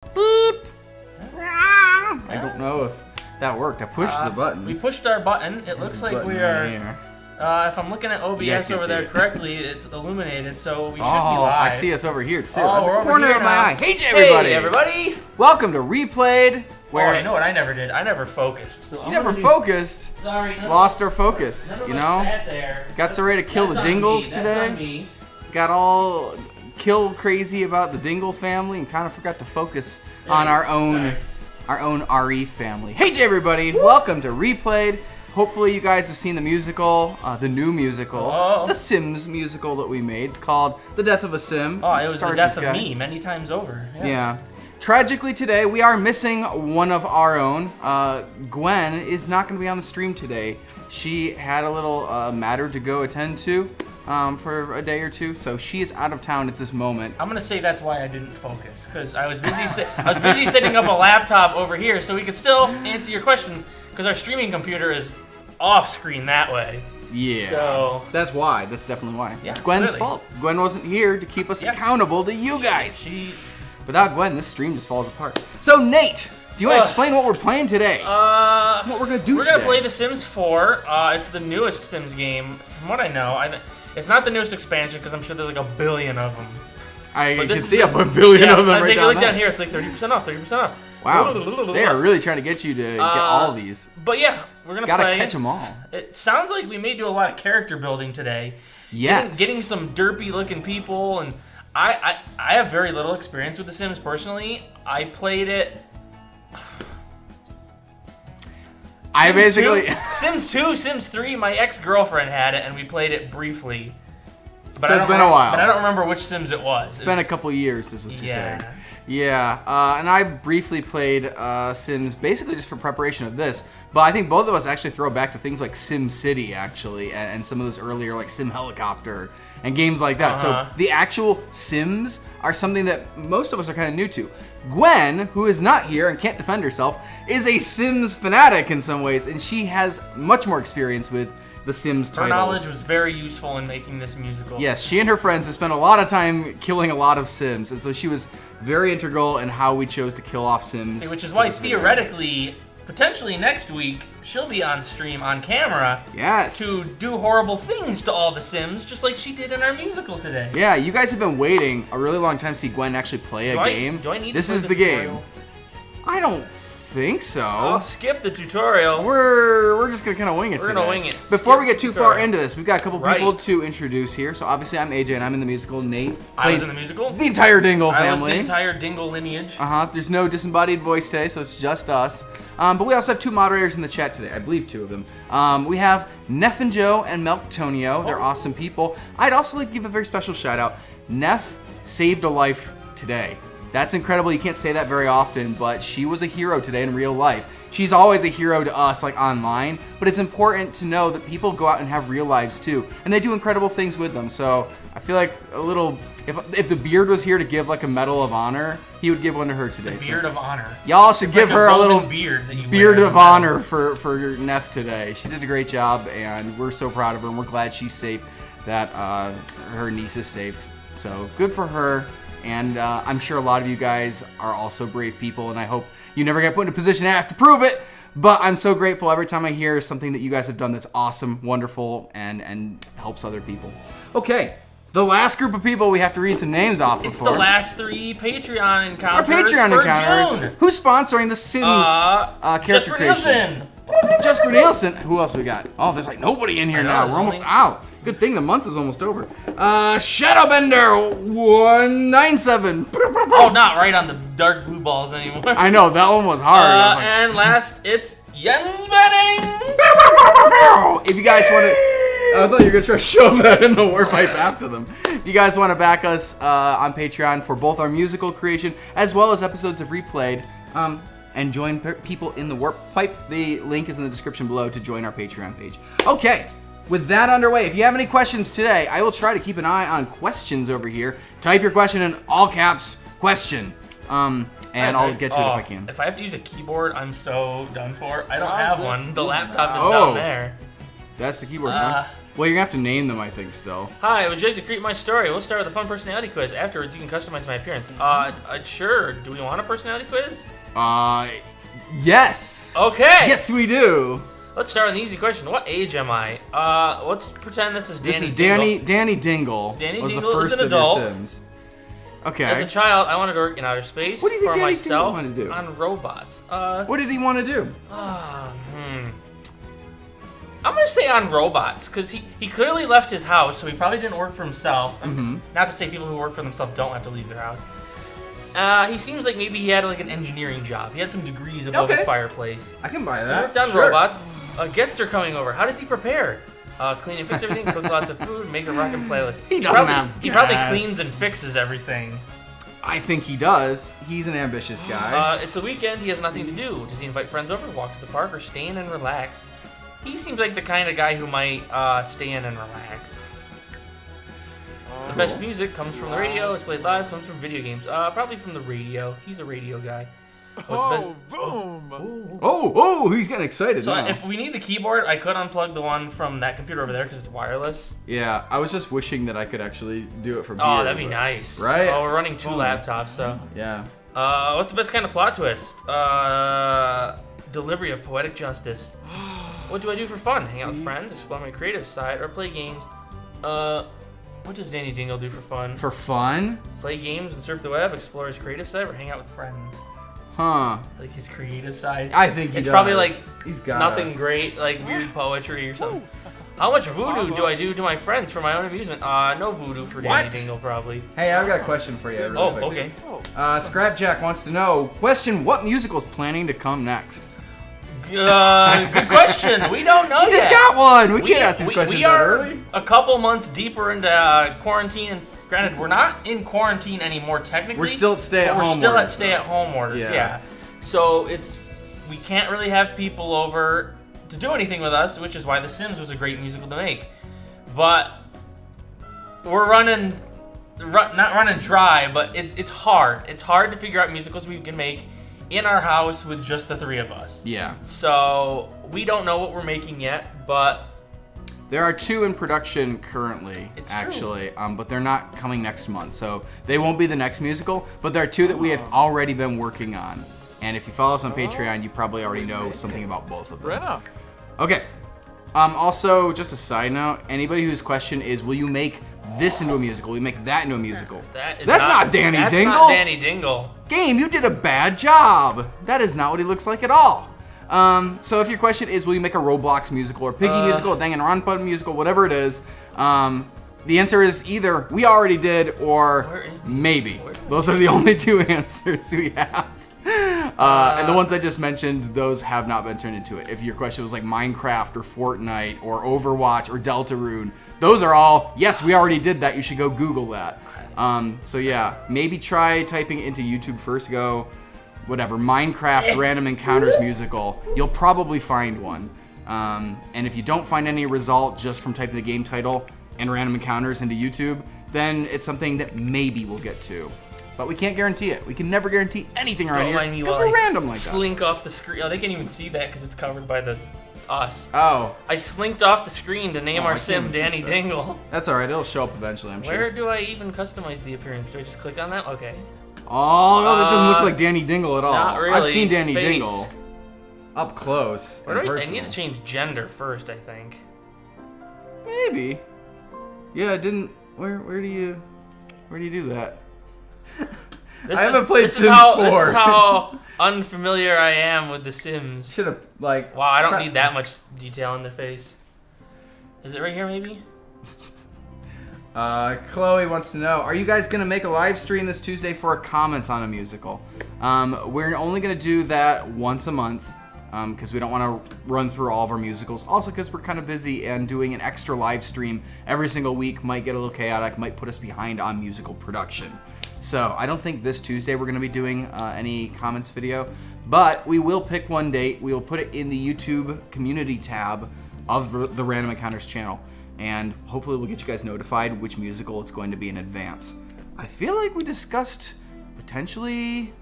Beep. I don't know if that worked. I pushed the button. We pushed our button. It looks like we are. If I'm looking at OBS over there correctly, it's illuminated, so we should be live. I see us over here too. Oh, we're over corner here of now. my eye. Hey, everybody! Hey, everybody! Welcome to Replayed. Where you know what I never did? I never focused. So you never focused. Sorry. Lost our focus. None of You us know. sat there. Got so ready to kill the That's Dingles on me. today. That's on me. Got all kill crazy about the Dingle family and kind of forgot to focus on our own RE family. Hey, everybody! Welcome to Replayed. Hopefully you guys have seen the musical, the new musical, the Sims musical that we made. It's called The Death of a Sim. Oh, it was the death of me many times over. Yes. Yeah. Tragically today, we are missing one of our own. Gwen is not going to be on the stream today. She had a little matter to go attend to for a day or two, so she is out of town at this moment. I'm gonna say that's why I didn't focus, because I was busy. I was busy setting up a laptop over here so we could still answer your questions, because our streaming computer is off screen that way. Yeah. So that's why. That's definitely why. Yeah, it's Gwen's clearly. fault. Gwen wasn't here to keep us accountable to you guys. Without Gwen, this stream just falls apart. So Nate, do you want to explain what we're playing today? What we're gonna do We're today? gonna play The Sims 4. It's the newest Sims game, from what I know. It's not the newest expansion, because I'm sure there's like a billion of them. I can see a billion of them right right down down down here. It's like 30% off, 30% off. Wow, they are really trying to get you to get all these. But yeah, we're gonna Gotta play. catch them all. It sounds like we may do a lot of character building today. Yes. Getting some derpy looking people, and I have very little experience with The Sims personally. I played it. Sims 2, Sims 3, my ex-girlfriend had it, and we played it briefly. But So it's been a while. But I don't remember which Sims it was. It's been a couple years, is what you're saying. Yeah. Yeah, and I briefly played Sims basically just for preparation of this, but I think both of us actually throw back to things like Sim City, actually, and some of those earlier, like Sim Helicopter, and games like that. So the actual Sims are something that most of us are kind of new to. Gwen, who is not here and can't defend herself, is a Sims fanatic in some ways, and she has much more experience with the Sims titles. Her knowledge was very useful in making this musical. Yes, she and her friends have spent a lot of time killing a lot of Sims, and so she was very integral in how we chose to kill off Sims. Which is why, theoretically, potentially next week, she'll be on stream, on camera, to do horrible things to all the Sims, just like she did in our musical today. Yeah, you guys have been waiting a really long time to see Gwen actually play a game. Do I need this to play is the the tutorial? game. I don't think so. I'll skip the tutorial. We're just gonna kind of wing it. We're gonna wing it. Before we get too far into this, we've got a couple people to introduce here. So obviously I'm AJ and I'm in the musical. Nate, I was in the musical. The entire Dingle family. I was the entire Dingle lineage. There's no disembodied voice today, so it's just us. But we also have two moderators in the chat today. I believe two of them. We have Neff and Joe and Melktonio. They're awesome people. I'd also like to give a very special shout out. Neff saved a life today. That's incredible. You can't say that very often, but she was a hero today in real life. She's always a hero to us, like online, but it's important to know that people go out and have real lives too, and they do incredible things with them. So I feel like a little, if the Beard was here to give like a Medal of Honor, he would give one to her today. The Beard of Honor. Y'all should give her a little beard of honor for Neff today. She did a great job, and we're so proud of her, and we're glad she's safe, that her niece is safe. So good for her. And I'm sure a lot of you guys are also brave people, and I hope you never get put in a position to have to prove it. But I'm so grateful every time I hear something that you guys have done that's awesome, wonderful, and helps other people. Okay, the last group of people we have to read some names off It's before. the last 3 Patreon encounters. Our Patreon for encounters. June. Who's sponsoring the Sims character creation? Jesper Nielsen. Who else we got? Oh, there's like nobody in here now. We're almost out. Good thing the month is almost over. Shadowbender 197. Oh, not right on the dark blue balls anymore. I know, that one was hard. And last, it's Jens Benning. If you guys want to... I thought you were going to try to shove that in the warp pipe after them. If you guys want to back us on Patreon for both our musical creation as well as episodes of Replayed, and join people in the warp pipe, the link is in the description below to join our Patreon page. Okay. With that underway, if you have any questions today, I will try to keep an eye on questions over here. Type your question in all caps, question, and I'll get to it if I can. If I have to use a keyboard, I'm so done for. I don't have one. The laptop is down there. That's the keyboard, huh? Well, you're gonna have to name them, I think, still. Hi, would you like to create my story? We'll start with a fun personality quiz. Afterwards, you can customize my appearance. Sure. Do we want a personality quiz? Yes. Okay. Yes, we do. Let's start with an easy question. What age am I? Let's pretend this is Danny This is Dingle. Danny Dingle. Danny was Dingle the is first an of your adult. Sims. Okay. As a child, I wanted to work in outer space What do you think for Danny myself Dingle wanted to do? on robots. What did he want to do? I'm gonna say on robots, because he clearly left his house, so he probably didn't work for himself. Not to say people who work for themselves don't have to leave their house. He seems like maybe he had like an engineering job. He had some degrees above his fireplace. I can buy He that. worked on robots. Guests are coming over. How does he prepare? Clean and fix everything, cook lots of food, make a rockin' playlist. He doesn't have He probably guests. cleans and fixes everything. I think he does. He's an ambitious guy. It's the weekend. He has nothing to do. Does he invite friends over, walk to the park, or stay in and relax? He seems like the kind of guy who might stay in and relax. The best music comes from the radio. It's played live. Comes from video games. Probably from the radio. He's a radio guy. Oh, he's getting excited So now. if we need the keyboard, I could unplug the one from that computer over there because it's wireless. Yeah, I was just wishing that I could actually do it from here. Oh, that'd be nice. Right? Oh, we're running 2 laptops, so. Yeah. What's the best kind of plot twist? Delivery of poetic justice. What do I do for fun? Hang out with friends, explore my creative side, or play games? What does Danny Dingle do for fun? For fun? Play games and surf the web, explore his creative side, or hang out with friends? Huh. Like his creative side? I think he it's does. probably like he's got nothing great, like weird poetry or something. How much voodoo do I do to my friends for my own amusement? No voodoo for Danny Dingle, probably. Hey, I've got a question for you. Really quick. Okay. Scrapjack wants to know, question, what musical is planning to come next? Good question. We don't know You just yet. got one. We can't ask these questions We that are early. a couple months deeper into quarantine, and granted, we're not in quarantine anymore technically. We're still at stay-at-home We're still at orders, stay-at-home orders. Yeah. Yeah. So we can't really have people over to do anything with us, which is why The Sims was a great musical to make. But we're not running dry, but it's hard. It's hard to figure out musicals we can make in our house with just the 3 of us. Yeah. So we don't know what we're making yet, but There are 2 in production currently, It's actually, but they're not coming next month, so they won't be the next musical. But there are 2 that we have already been working on, and if you follow us on Patreon, you probably already know something about both of them. Okay. Also, just a side note: anybody whose question is, "Will you make this into a musical? Will you make that into a musical?" that's not Danny Dingle. That's not Danny Dingle. Game, you did a bad job. That is not what he looks like at all. So if your question is, will you make a Roblox musical or Piggy musical, a Danganronpa musical, whatever it is, the answer is either we already did or maybe. Those are the only 2 answers we have. And the ones I just mentioned, those have not been turned into it. If your question was like Minecraft or Fortnite or Overwatch or Deltarune, those are all, yes, we already did that. You should go Google that. So yeah, maybe try typing into YouTube first. Go, whatever, Minecraft Random Encounters musical. You'll probably find one. And if you don't find any result just from typing the game title and Random Encounters into YouTube, then it's something that maybe we'll get to. But we can't guarantee it. We can never guarantee anything around here because we're random like that. Slink off the screen. Oh, they can't even see that because it's covered by us. Oh. I slinked off the screen to name I our can't sim even fix Danny that. Dingle. That's alright, it'll show up eventually, I'm sure. Where do I even customize the appearance? Do I just click on that? Okay. Oh, no, that doesn't look like Danny Dingle at all. Not really. I've seen Danny Face. Dingle up close. Where do and I need to personal. change gender first, I think. Maybe. Yeah, it didn't. Where do you do that? I haven't played Sims 4. This is how unfamiliar I am with The Sims. Should have, like... Wow, I don't need that much detail in their face. Is it right here, maybe? Chloe wants to know, are you guys going to make a live stream this Tuesday for comments on a musical? We're only going to do that once a month because we don't want to run through all of our musicals. Also because we're kind of busy and doing an extra live stream every single week might get a little chaotic, might put us behind on musical production. So I don't think this Tuesday we're going to be doing any comments video, but we will pick one date. We will put it in the YouTube community tab of the Random Encounters channel, and hopefully we'll get you guys notified which musical it's going to be in advance. I feel like we discussed potentially,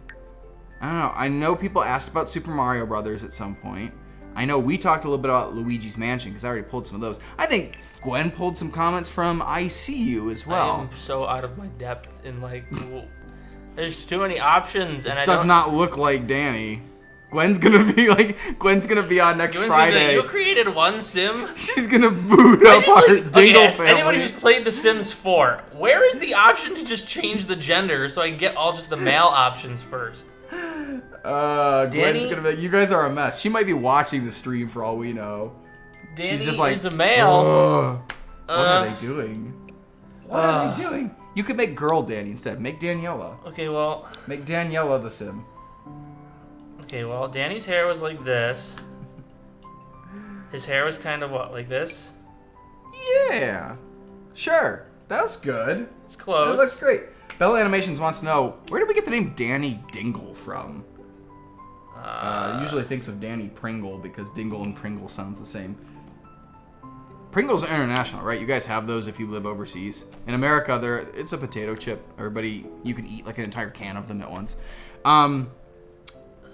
I don't know, I know people asked about Super Mario Brothers at some point. I know we talked a little bit about Luigi's Mansion because I already pulled some of those. I think Gwen pulled some comments from I See You as well. I am so out of my depth in like. There's too many options, This and I does don't. not look like Danny. Gwen's gonna be on next Friday. You created one sim. She's gonna boot up our Dingle family. Anyone who's played The Sims 4, where is the option to just change the gender so I can get all just the male options first? Gwen's gonna be. You guys are a mess. She might be watching the stream for all we know. Danny She's just like, is a male. What are they doing? What are they doing? You could make girl Danny instead. Make Daniela. Okay, well. Make Daniela the sim. Okay, well, Danny's hair was like this. His hair was kind of what, like this? Yeah. Sure. That's good. It's close. That looks great. Bella Animations wants to know, where did we get the name Danny Dingle from? Usually thinks of Danny Pringle because Dingle and Pringle sounds the same. Pringles are international, right? You guys have those if you live overseas. In America, it's a potato chip. You can eat like an entire can of them at once.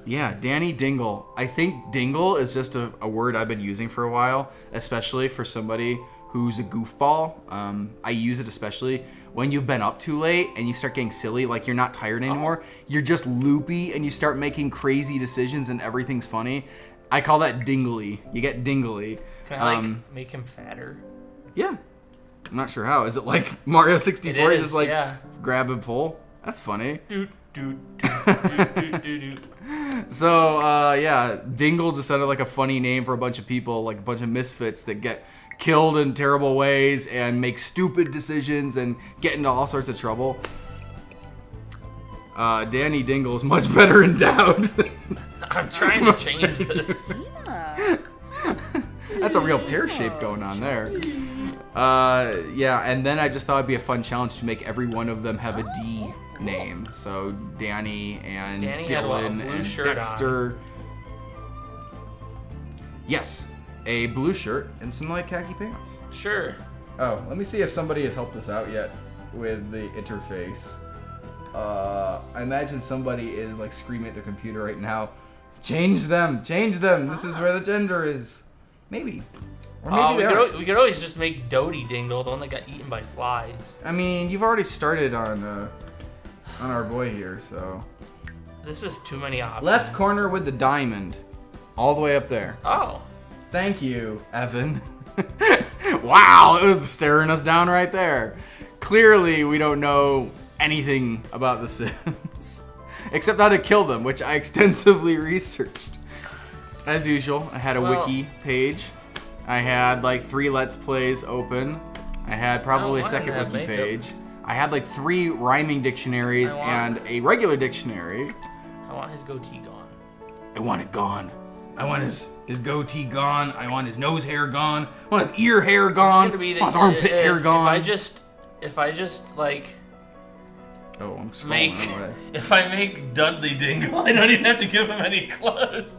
Yeah, Danny Dingle. I think dingle is just a word I've been using for a while, especially for somebody who's a goofball. I use it especially when you've been up too late and you start getting silly, like you're not tired anymore. You're just loopy and you start making crazy decisions and everything's funny. I call that dingly. You get dingly. Can I make him fatter? Yeah. I'm not sure how. Is it like Mario 64? It is, just like yeah. grab and pull? That's funny. Doot, doot, doot, doot, doot, doot. So, yeah, Dingle just sounded like a funny name for a bunch of people, like a bunch of misfits that get killed in terrible ways and make stupid decisions and get into all sorts of trouble. Danny Dingle is much better endowed. I'm trying to change this. That's a real pear shape going on there. Yeah, and then I just thought it'd be a fun challenge to make every one of them have a D name. So Danny and Dylan and Dexter. Yes, a blue shirt and some like khaki pants. Sure. Oh, let me see if somebody has helped us out yet with the interface. I imagine somebody is like screaming at their computer right now. Change them, change them. This is where the gender is. Maybe. Or maybe we could always just make Dodie Dingle, the one that got eaten by flies. I mean, you've already started on our boy here, so. This is too many options. Left corner with the diamond. All the way up there. Oh. Thank you, Evan. Wow, it was staring us down right there. Clearly, we don't know anything about the Sims. Except how to kill them, which I extensively researched. As usual, I had a wiki page. I had like 3 Let's Plays open. I had probably a second wiki page. I had like 3 rhyming dictionaries and a regular dictionary. I want his goatee gone. I want it gone. I want his goatee gone. I want his nose hair gone. I want his ear hair gone. I want his armpit hair gone. If I just like... Oh, I'm scrolling away. If I make Dudley Dingle, I don't even have to give him any clothes.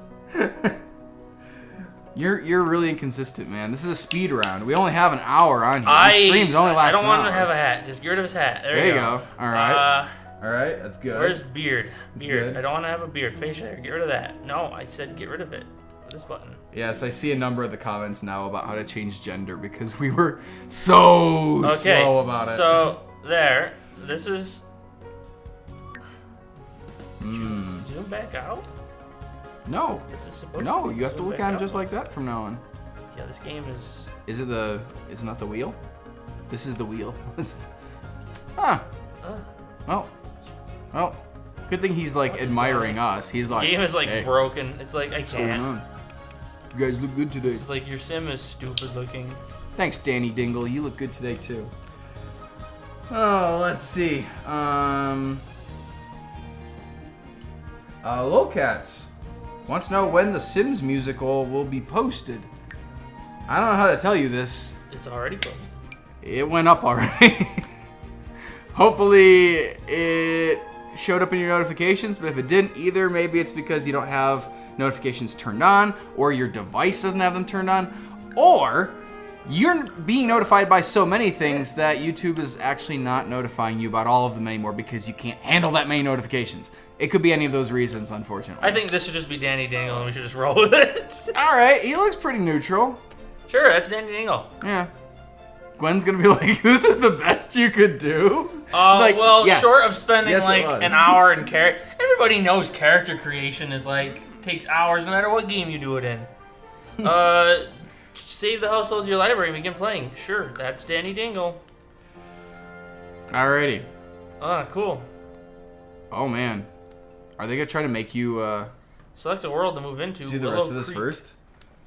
You're really inconsistent, man. This is a speed round. We only have an hour on here. The streams only last an hour. I don't want him to have a hat. Just get rid of his hat. There you go. All right. All right, that's good. Where's beard? Beard. Good. I don't want to have a beard. Facial hair. Get rid of that. No, I said get rid of it. This button. Yes, I see a number of the comments now about how to change gender because we were so slow about it. So there. This is. Zoom back out? No. This is supposed No, to you have to look at him just like that from now on. Yeah, this game is. Is it not the wheel? This is the wheel. Huh. Well, good thing he's like admiring us. He's like, the game is like hey, broken. It's like I what's going can't. on? You guys look good today. It's like your sim is stupid looking. Thanks, Danny Dingle. You look good today too. Oh, let's see. Lolcats wants to know when the Sims musical will be posted. I don't know how to tell you this. It's already posted. It went up already. Hopefully it showed up in your notifications, but if it didn't either, maybe it's because you don't have notifications turned on, or your device doesn't have them turned on, or you're being notified by so many things that YouTube is actually not notifying you about all of them anymore because you can't handle that many notifications. it could be any of those reasons, unfortunately. I think this should just be Danny Dingle, and we should just roll with it. All right, he looks pretty neutral. Sure, that's Danny Dingle. Yeah. Gwen's gonna be like, this is the best you could do? Like, well, yes. short of spending Yes, like it was. an hour in character, everybody knows character creation is takes hours no matter what game you do it in. Save the household to your library and begin playing. Sure, that's Danny Dingle. Alrighty. Cool. Oh man, are they gonna try to make you Select a world to move into. do the Willow rest of this Creek. first?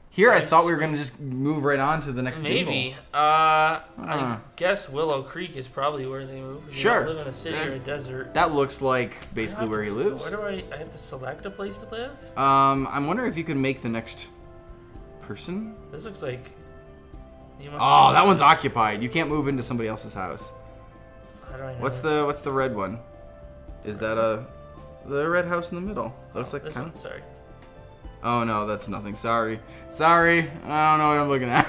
Here, I thought we were gonna just move right on to the next Maybe. table. I guess Willow Creek is probably where they move. You Sure. don't live in a city or a desert. That looks like basically where he lives. Where do I have to select a place to live? I'm wondering if you can make the next person. This looks like. Oh, that one's occupied. You can't move into somebody else's house. How do I know What's this? the red one? Is that the red house in the middle? Looks like This kind one? Sorry. Oh no, that's nothing. Sorry. I don't know what I'm looking at.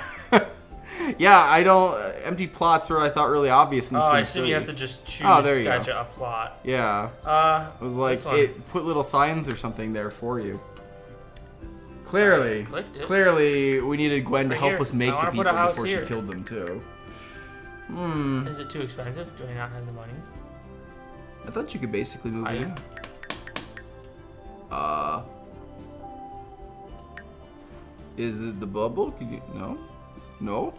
Yeah, I don't. Empty plots were I thought really obvious in the Oh, I Sims assume 3. you have to just choose. Oh, there you gotcha, go. a plot. Yeah. It was like this one. it put little signs or something there for you. Clearly, Clicked it. clearly, we needed Gwen to Right help here. us I make the wanna put people a house before here. she killed them too. Is it too expensive? Do I not have the money? I thought you could basically move it in. Is it the bubble? Can you no? No?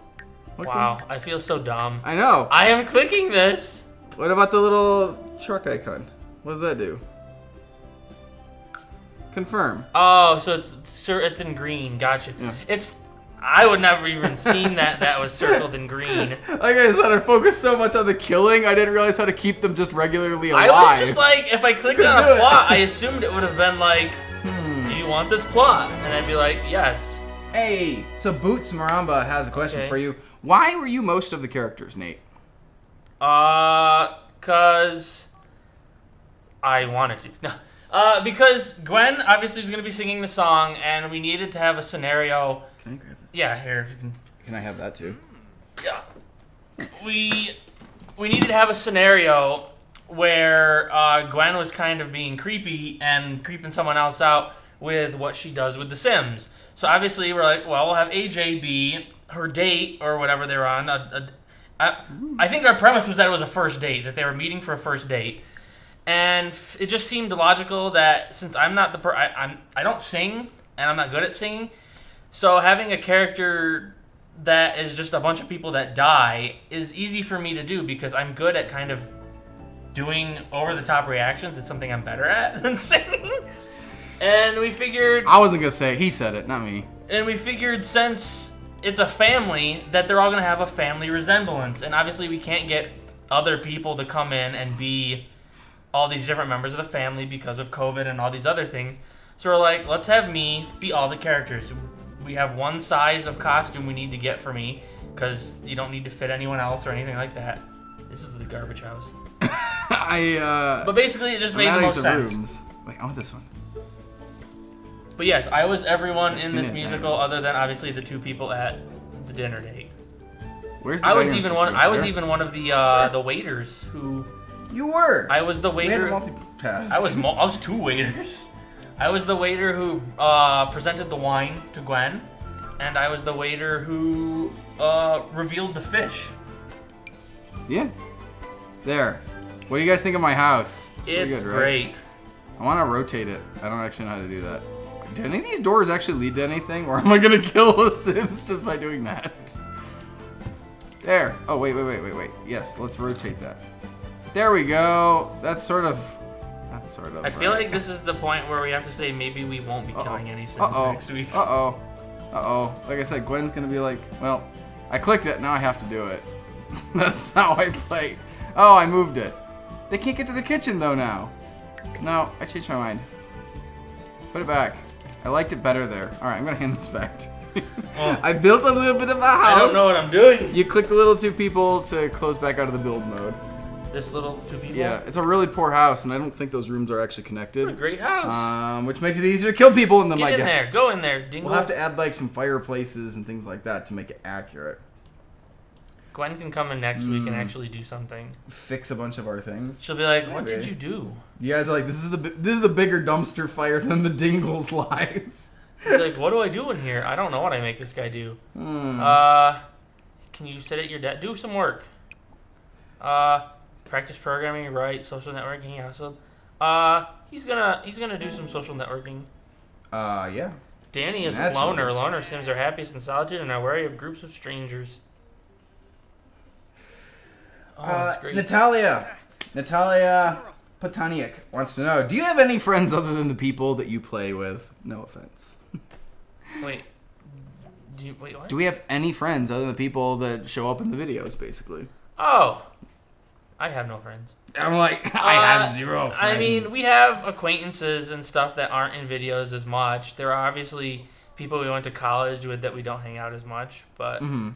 What Wow, I feel so dumb. I know. I am clicking this. What about the little truck icon? What does that do? Confirm. Oh, so it's in green. Gotcha. Yeah. I would never even seen that was circled in green. Like I said, I focused so much on the killing, I didn't realize how to keep them just regularly alive. I was just like, if I clicked on do a it. plot, I assumed it would have been like, do you want this plot? And I'd be like, yes. Hey, so Boots Maramba has a question Okay. for you. Why were you most of the characters, Nate? Cause I wanted to. No. Because Gwen obviously was going to be singing the song, and we needed to have a scenario. Can I grab it? Yeah, here. If you can. Can I have that too? Yeah. We needed to have a scenario where Gwen was kind of being creepy and creeping someone else out with what she does with The Sims. So obviously we're like, well, we'll have AJ be her date or whatever they were on. I think our premise was that it was a first date, that they were meeting for a first date. And it just seemed logical that since I'm not the I don't sing and I'm not good at singing, so having a character that is just a bunch of people that die is easy for me to do because I'm good at kind of doing over-the-top reactions. It's something I'm better at than singing. And we figured... I wasn't going to say it. He said it, not me. And we figured since it's a family, that they're all going to have a family resemblance. And obviously we can't get other people to come in and be all these different members of the family because of COVID and all these other things. So we're like, let's have me be all the characters. We have one size of costume we need to get for me because you don't need to fit anyone else or anything like that. This is the garbage house. But basically, it just made the most sense. Rooms. Wait, I want this one. But yes, I was everyone That's in me this and musical, other than obviously the two people at the dinner date. Where's the I was dining room even supposed one. to be? I was There? even one of the waiters who. You were. I was the We had waiter. a multitask. I was two waiters. I was the waiter who presented the wine to Gwen, and I was the waiter who revealed the fish. Yeah. There. What do you guys think of my house? Pretty It's good, right? great. I want to rotate it. I don't actually know how to do that. Do any of these doors actually lead to anything? Or am I going to kill the Sims just by doing that? There. Oh, wait. Yes, let's rotate that. There we go. That's sort of... I feel like this is the point where we have to say maybe we won't be killing any Sims next week. Uh-oh. Like I said, Gwen's going to be like, well, I clicked it. Now I have to do it. That's how I play. Oh, I moved it. They can't get to the kitchen, though, now. No, I changed my mind. Put it back. I liked it better there. All right, I'm going to hand this back to you. Oh. I built a little bit of a house. I don't know what I'm doing. You click the little two people to close back out of the build mode. This little two people. Yeah, it's a really poor house, and I don't think those rooms are actually connected. What a great house. Which makes it easier to kill people in them, I Get in guess. there. Go in there, Dingle. We'll have to add like some fireplaces and things like that to make it accurate. Gwen can come in next week and actually do something. Fix a bunch of our things. She'll be like, "What did you do?" You guys are like, "This is a bigger dumpster fire than the Dingles' lives." He's like, "What do I do in here? I don't know what I make this guy do." Can you sit at your desk? Do some work. Practice programming, write, social networking. Yeah, so, he's gonna do some social networking. Yeah. Danny is a loner. Loner sims are happiest in solitude and are wary of groups of strangers. Oh, that's great. Natalia Potaniak wants to know, do you have any friends other than the people that you play with? No offense. Wait, what? Do we have any friends other than the people that show up in the videos, basically? Oh, I have no friends. I'm like, I have zero friends. I mean, we have acquaintances and stuff that aren't in videos as much. There are obviously people we went to college with that we don't hang out as much, but... Mm-hmm.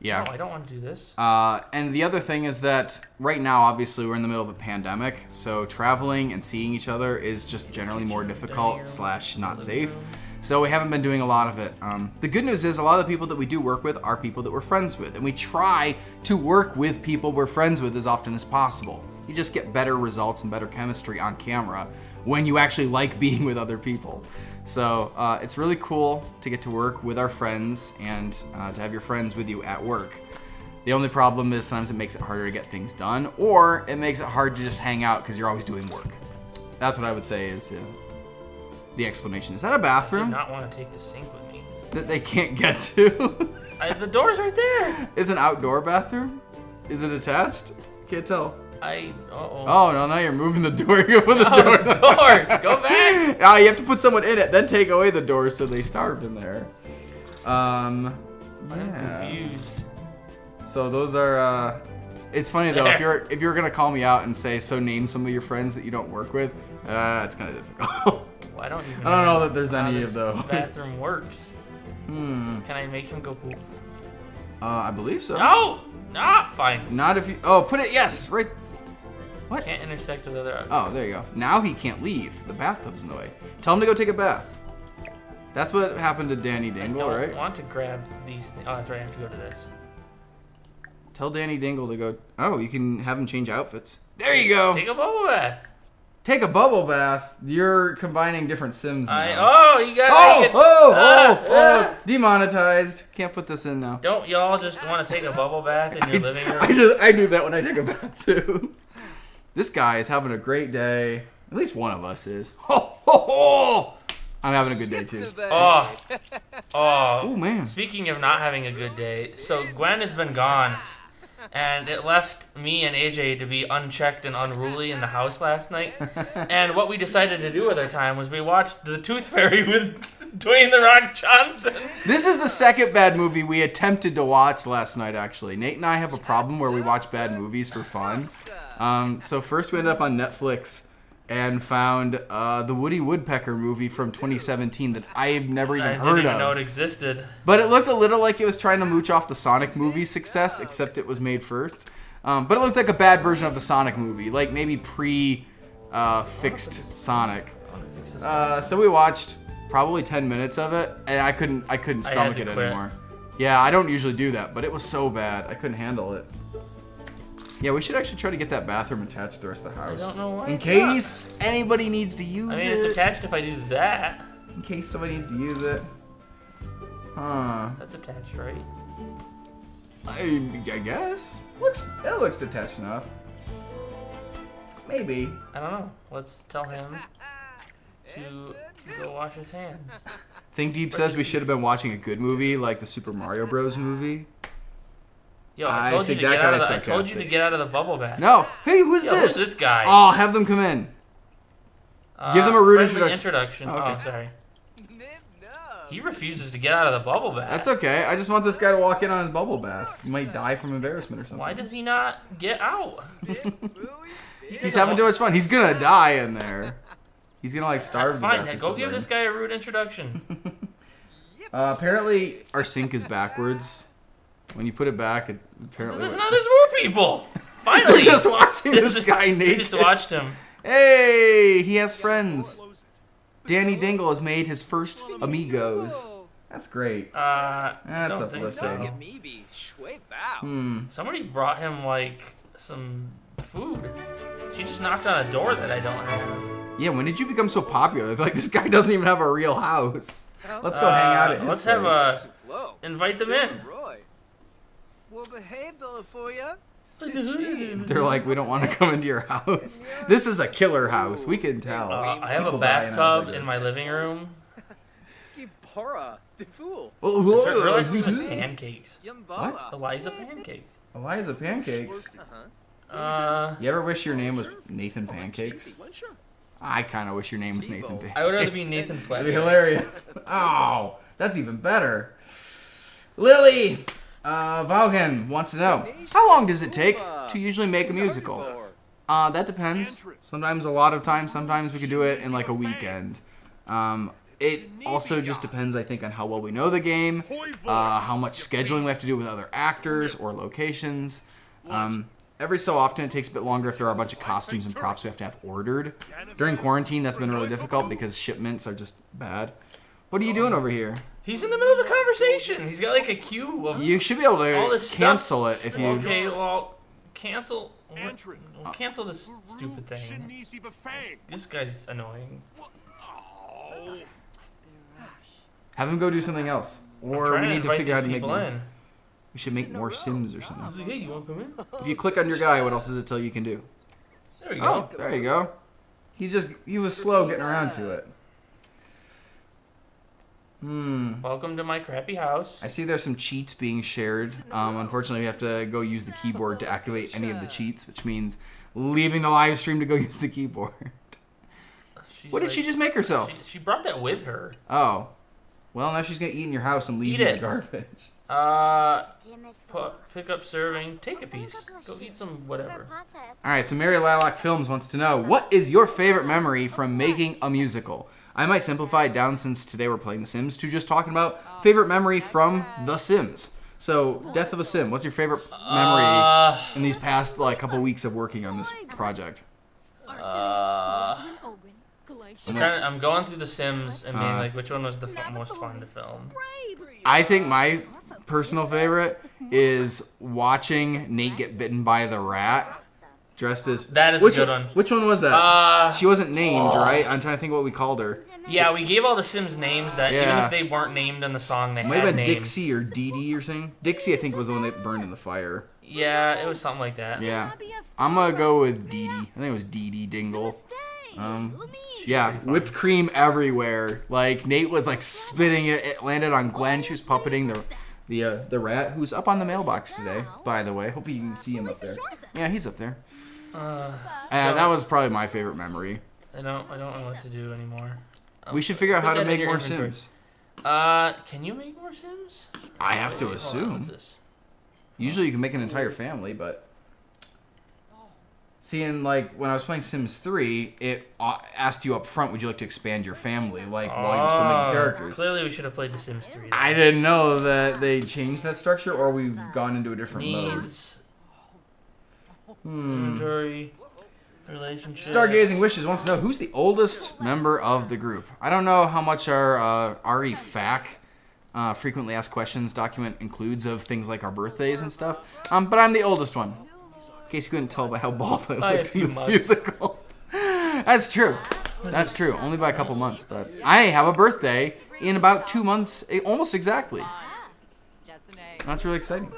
Yeah. No, I don't want to do this. And the other thing is that right now, obviously, we're in the middle of a pandemic, so traveling and seeing each other is just generally more difficult / not safe. So we haven't been doing a lot of it. The good news is a lot of the people that we do work with are people that we're friends with, and we try to work with people we're friends with as often as possible. You just get better results and better chemistry on camera when you actually like being with other people. So it's really cool to get to work with our friends and to have your friends with you at work. The only problem is sometimes it makes it harder to get things done, or it makes it hard to just hang out because you're always doing work. That's what I would say is the explanation. Is that a bathroom? I do not want to take the sink with me. That they can't get to? The door's right there. It's an outdoor bathroom? Is it attached? Can't tell. Uh-oh. Oh, no, now you're moving the door. You open the door. Go back. Ah, you have to put someone in it, then take away the door so they starve in there. I'm confused. So those are, it's funny though, if you're going to call me out and say, so name some of your friends that you don't work with, it's kind of difficult. Well, I don't know that there's any of those. Bathroom works. Can I make him go poop? I believe so. No, fine. Not if you, put it, yes, right. What? Can't intersect with other. Oh, there you go. Now he can't leave. The bathtub's in the way. Tell him to go take a bath. That's what happened to Danny Dingle, right? I don't want to grab these things. Oh, that's right. I have to go to this. Tell Danny Dingle to go. Oh, you can have him change outfits. There you go. Take a bubble bath. Take a bubble bath. You're combining different Sims now. You got demonetized. Can't put this in now. Don't y'all just want to take a bubble bath in your living room? I do that when I take a bath too. This guy is having a great day. At least one of us is. Ho, ho, ho! I'm having a good day too. Oh, man. Speaking of not having a good day, so Gwen has been gone, and it left me and AJ to be unchecked and unruly in the house last night. And what we decided to do with our time was we watched The Tooth Fairy with Dwayne "The Rock" Johnson. This is the second bad movie we attempted to watch last night, actually. Nate and I have a problem where we watch bad movies for fun. So first we ended up on Netflix and found the Woody Woodpecker movie from 2017 that I've never even heard of. I didn't even know it existed. But it looked a little like it was trying to mooch off the Sonic movie success, except it was made first. But it looked like a bad version of the Sonic movie, like maybe pre-fixed Sonic. So we watched probably 10 minutes of it, and I couldn't stomach it anymore. Yeah, I don't usually do that, but it was so bad. I couldn't handle it. Yeah, we should actually try to get that bathroom attached to the rest of the house. I don't know why. In case anybody needs to use it. I mean, it's attached if I do that. In case somebody needs to use it. Huh. That's attached, right? I guess. It looks attached enough. Maybe. I don't know. Let's tell him to go wash his hands. Think Deep says we should have been watching a good movie like the Super Mario Bros. Movie. Yo, I told you to get out of the bubble bath. No. Hey, who's this? Who's this guy? Oh, have them come in. Give them a rude introduction. Oh, okay. Sorry. He refuses to get out of the bubble bath. That's okay. I just want this guy to walk in on his bubble bath. He might die from embarrassment or something. Why does he not get out? He's having too much fun. He's gonna die in there. He's gonna starve to death. Fine, go give this guy a rude introduction. Apparently, our sink is backwards. When you put it back, apparently... There's more people! Finally! We're just watching this guy naked. We just watched him. Hey! He has friends. Danny Dingle has made his first amigos. That's great. That's uplifting. Somebody brought him like some food. She just knocked on a door that I don't have. Yeah, when did you become so popular? Like, this guy doesn't even have a real house. Let's go hang out at his Let's place. have invite them in. Well, behave, for you. They're like, we don't want to come into your house. This is a killer house. We can tell. I have a People die in houses bathtub like in this. my living room. Oh, Her last name is Pancakes. What? Eliza Pancakes. Eliza Pancakes. You ever wish your name was Nathan Pancakes? I kind of wish your name was Nathan Pancakes. I would rather be Nathan Flat. That'd be hilarious. Oh, that's even better. Lily Vaughan wants to know, how long does it take to usually make a musical? That depends. Sometimes a lot of time. Sometimes we could do it in like a weekend. It also just depends, I think, on how well we know the game, how much scheduling we have to do with other actors or locations. Every so often, it takes a bit longer if there are a bunch of costumes and props we have to have ordered. During quarantine, that's been really difficult because shipments are just bad. What are you doing over here? He's in the middle of a conversation. He's got like a queue of You should be able all to this cancel stuff. it if you... Okay, well, cancel. We'll cancel this stupid thing. This guy's annoying. Have him go do something else. I'm Or trying we to need to invite figure out how these to make people more. in. We should make more Sims or I was something. like, hey, you want to come in? If you click on your guy, what else does it tell you can do? There we go. Oh, there you go. He was slow getting around to it. Welcome to my crappy house. I see there's some cheats being shared. Unfortunately, we have to go use the keyboard to activate any of the cheats, which means leaving the live stream to go use the keyboard. What did she just make herself? She brought that with her. Oh. Well, now she's going to eat in your house and leave Eat you it. the garbage. Pick up serving. Take a piece. Go eat some whatever. All right, so Mary Lilac Films wants to know, what is your favorite memory from making a musical? I might simplify it down since today we're playing The Sims to just talking about favorite memory from The Sims. So, Death of a Sim, what's your favorite memory in these past couple weeks of working on this project? I'm going through The Sims and being like, which one was the most fun to film? I think my personal favorite is watching Nate get bitten by the rat. Dressed as... That is a good one. Which one was that? She wasn't named, right? I'm trying to think what we called her. Yeah, we gave all the Sims names that even if they weren't named in the song, they Might had have been names. Dixie or Dee Dee or something. Dixie, I think, was the one that burned in the fire. Yeah, it was something like that. Yeah. I'm going to go with Dee Dee. I think it was Dee Dee Dingle. Yeah, whipped cream everywhere. Like, Nate was, spitting it. It landed on Gwen. She was puppeting the rat, who's up on the mailbox today, by the way. Hope you can see him up there. Yeah, he's up there. That was probably my favorite memory. I don't know what to do anymore. We should figure out how to that in make your more inventory. Sims. Can you make more Sims? I have to Hold on, assume. what's this? Usually you can make an entire family, but... Seeing, when I was playing Sims 3, it asked you up front, would you like to expand your family, while you're still making characters. Clearly we should have played The Sims 3. Then. I didn't know that they changed that structure, or we've gone into a different mode. Needs. Inventory. Relationship. Stargazing Wishes wants to know, who's the oldest member of the group? I don't know how much our RE FAQ, frequently asked questions document includes of things like our birthdays and stuff, but I'm the oldest one. In case you couldn't tell by how bald I looked in this musical. That's true. That's true. Only by a couple months, but I have a birthday in about 2 months, almost exactly. That's really exciting.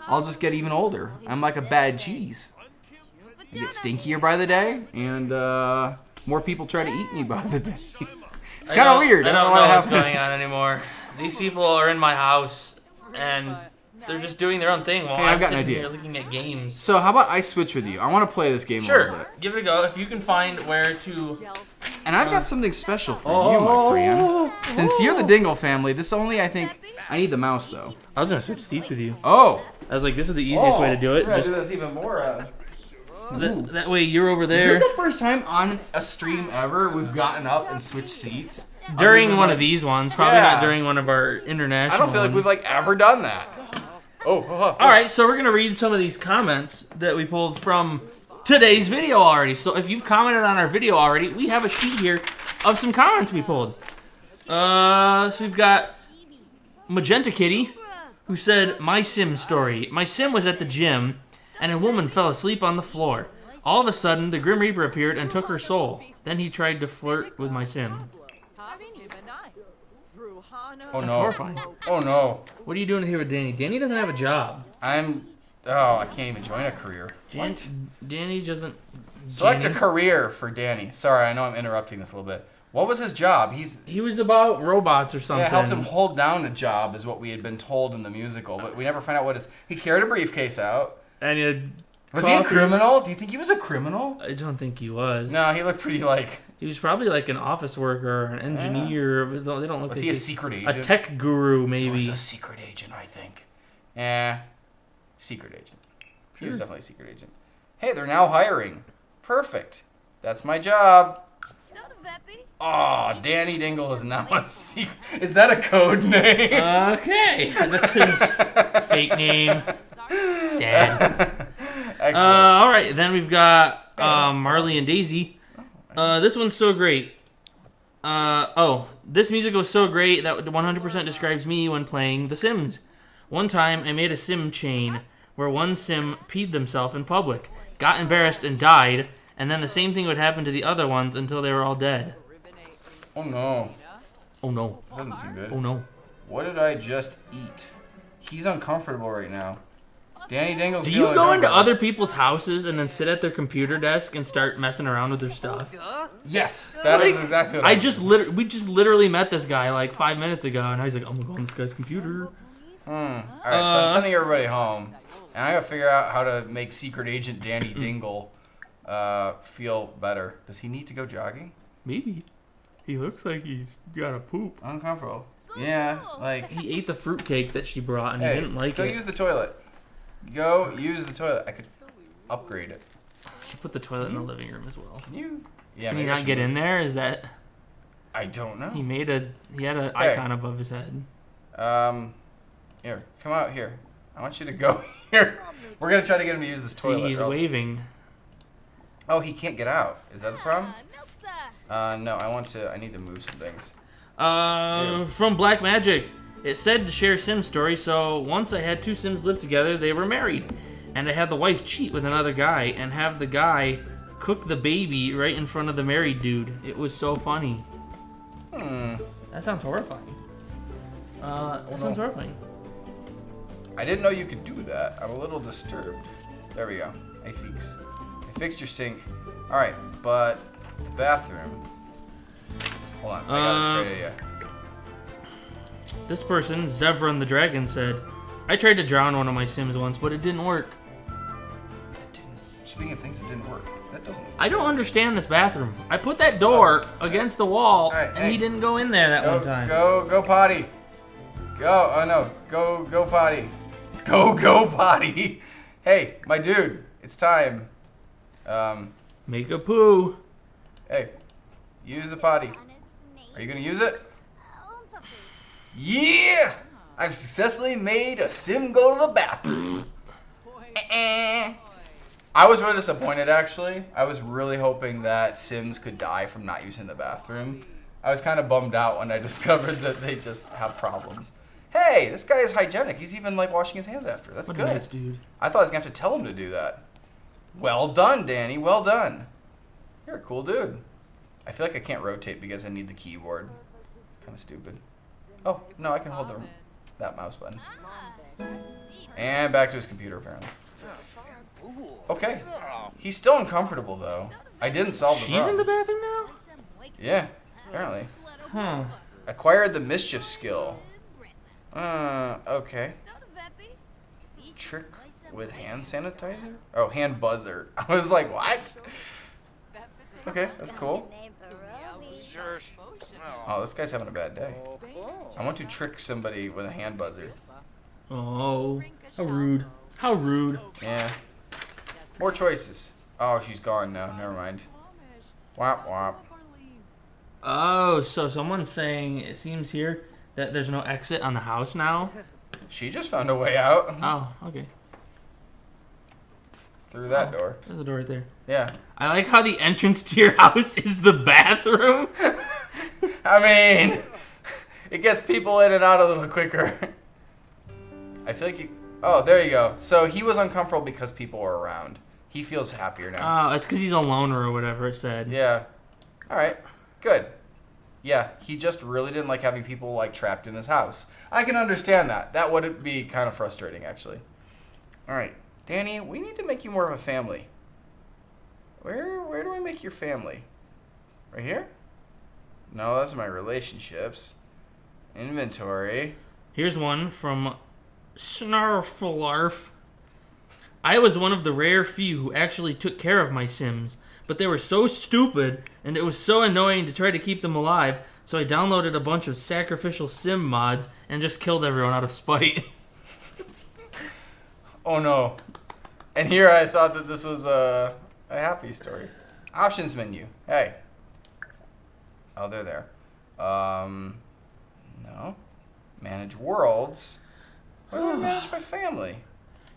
I'll just get even older. I'm like a bad cheese. I get stinkier by the day, and more people try to eat me by the day. It's kind of weird. I don't what know what's happened. going on anymore. These people are in my house, and they're just doing their own thing while Hey, I've I'm got an sitting idea. here looking at games. So how about I switch with you? I want to play this game a little Sure, bit. give it a go. If you can find where to... And I've got something special for you, my friend. Since you're the Dingle family, this only, I think... I need the mouse, though. I was going to switch seats with you. Oh! I was like, this is the easiest way to do it. We're gonna do this even more... That way you're over Is there. this the first time on a stream ever we've gotten up and switched seats? During one of these ones, probably Yeah. not during one of our international I don't feel like ones. we've ever done that. Oh. All right, so we're gonna read some of these comments that we pulled from today's video already. So if you've commented on our video already, we have a sheet here of some comments we pulled. So we've got Magenta Kitty, who said, my sim story. My sim was at the gym, and a woman fell asleep on the floor. All of a sudden, the Grim Reaper appeared and took her soul. Then he tried to flirt with my sim. Oh That's no. horrifying. Oh no. What are you doing here with Danny? Danny doesn't have a job. I can't even join a career. What? Danny doesn't... Select Danny? a career for Danny. Sorry, I know I'm interrupting this a little bit. What was his job? He was about robots or something. Yeah, helped him hold down a job is what we had been told in the musical, but we never find out what his... He carried a briefcase out. And he had Was he a criminal? Do you think he was a criminal? I don't think he was. No, he looked pretty like... He was probably like an office worker or an engineer. They don't look Was like he a secret agent? A tech guru, maybe. He was a secret agent, I think. Secret agent. He was definitely a secret agent. Hey, they're now hiring. Perfect. That's my job. Oh, Danny Dingle is now a secret. Is that a code name? Okay. That's his fake name. Sad. Excellent. All right, then we've got Marley and Daisy. This one's so great. This music was so great that 100% describes me when playing The Sims. One time, I made a sim chain where one sim peed themselves in public, got embarrassed and died, and then the same thing would happen to the other ones until they were all dead. Oh no. Oh no. Doesn't seem good. Oh no. What did I just eat? He's uncomfortable right now. Danny Dingle's Do feeling you go into uncomfortable. other people's houses and then sit at their computer desk and start messing around with their stuff? Yes, that is exactly what we just literally met this guy like 5 minutes ago, and I was like, I'm gonna go on this guy's computer. Alright, so I'm sending everybody home, and I gotta figure out how to make Secret Agent Danny Dingle feel better. Does he need to go jogging? Maybe. He looks like he's got a poop. Uncomfortable. Yeah, like... He ate the fruitcake that she brought, and he didn't like go it. use the toilet. Go use the toilet. I could upgrade it. She put the toilet in the living room as well. Can you? Yeah, Can maybe you I not should get move. in there? Is that... I don't know. He had an Hey. icon above his head. Here, come out here. I want you to go here. We're gonna try to get him to use this toilet. See, he's or else- waving. Oh, he can't get out. Is that the problem? No, I need to move some things. From Black Magic. It said to share Sim story, so once I had two Sims live together, they were married. And I had the wife cheat with another guy and have the guy cook the baby right in front of the married dude. It was so funny. That sounds horrifying. That sounds horrifying. I didn't know you could do that. I'm a little disturbed. There we go. I fixed your sink. Alright, but the bathroom. Hold on, I got this great idea. This person, Zevran the Dragon, said, I tried to drown one of my Sims once, but it didn't work. Speaking of things that didn't work, that doesn't work. I don't understand this bathroom. I put that door against the wall, Alright, and hey. he didn't go in there that one time. Go potty. Go, oh no, go potty. Go potty. Hey, my dude, it's time. Make a poo. Hey, use the potty. Are you gonna use it? Yeah! I've successfully made a sim go to the bathroom. I was really disappointed, actually. I was really hoping that Sims could die from not using the bathroom. I was kind of bummed out when I discovered that they just have problems. Hey, this guy is hygienic. He's even like washing his hands after. That's What good. a nice dude. I thought I was gonna have to tell him to do that. Well done, Danny. Well done. You're a cool dude. I feel like I can't rotate because I need the keyboard. Kind of stupid. Oh, no, I can hold that mouse button. And back to his computer, apparently. Okay. He's still uncomfortable, though. I didn't solve the She's in problem. the bathroom now? Yeah, apparently. Huh. Acquired the mischief skill. Okay. Trick with hand sanitizer? Oh, hand buzzer. I was like, what? Okay, that's cool. Oh, this guy's having a bad day. I want to trick somebody with a hand buzzer. Oh, how rude. How rude. Yeah. More choices. Oh, she's gone now. Never mind. Wop wop. Oh, so someone's saying, it seems here, that there's no exit on the house now? She just found a way out. Oh, okay. Through that door. There's a door right there. Yeah. I like how the entrance to your house is the bathroom. I mean, It gets people in and out a little quicker. I feel like you... Oh, there you go. So he was uncomfortable because people were around. He feels happier now. Oh, it's because he's a loner or whatever it said. Yeah. All right. Good. Yeah, he just really didn't like having people like trapped in his house. I can understand that. That would be kind of frustrating, actually. All right, Danny, we need to make you more of a family. Where do I make your family? Right here? No, that's my relationships. Inventory. Here's one from Snarflarf. I was one of the rare few who actually took care of my Sims, but they were so stupid and it was so annoying to try to keep them alive, so I downloaded a bunch of sacrificial Sim mods and just killed everyone out of spite. Oh no. And here I thought that this was a happy story. Options menu. Hey. Oh, they're there. No. Manage worlds. Why do I manage my family?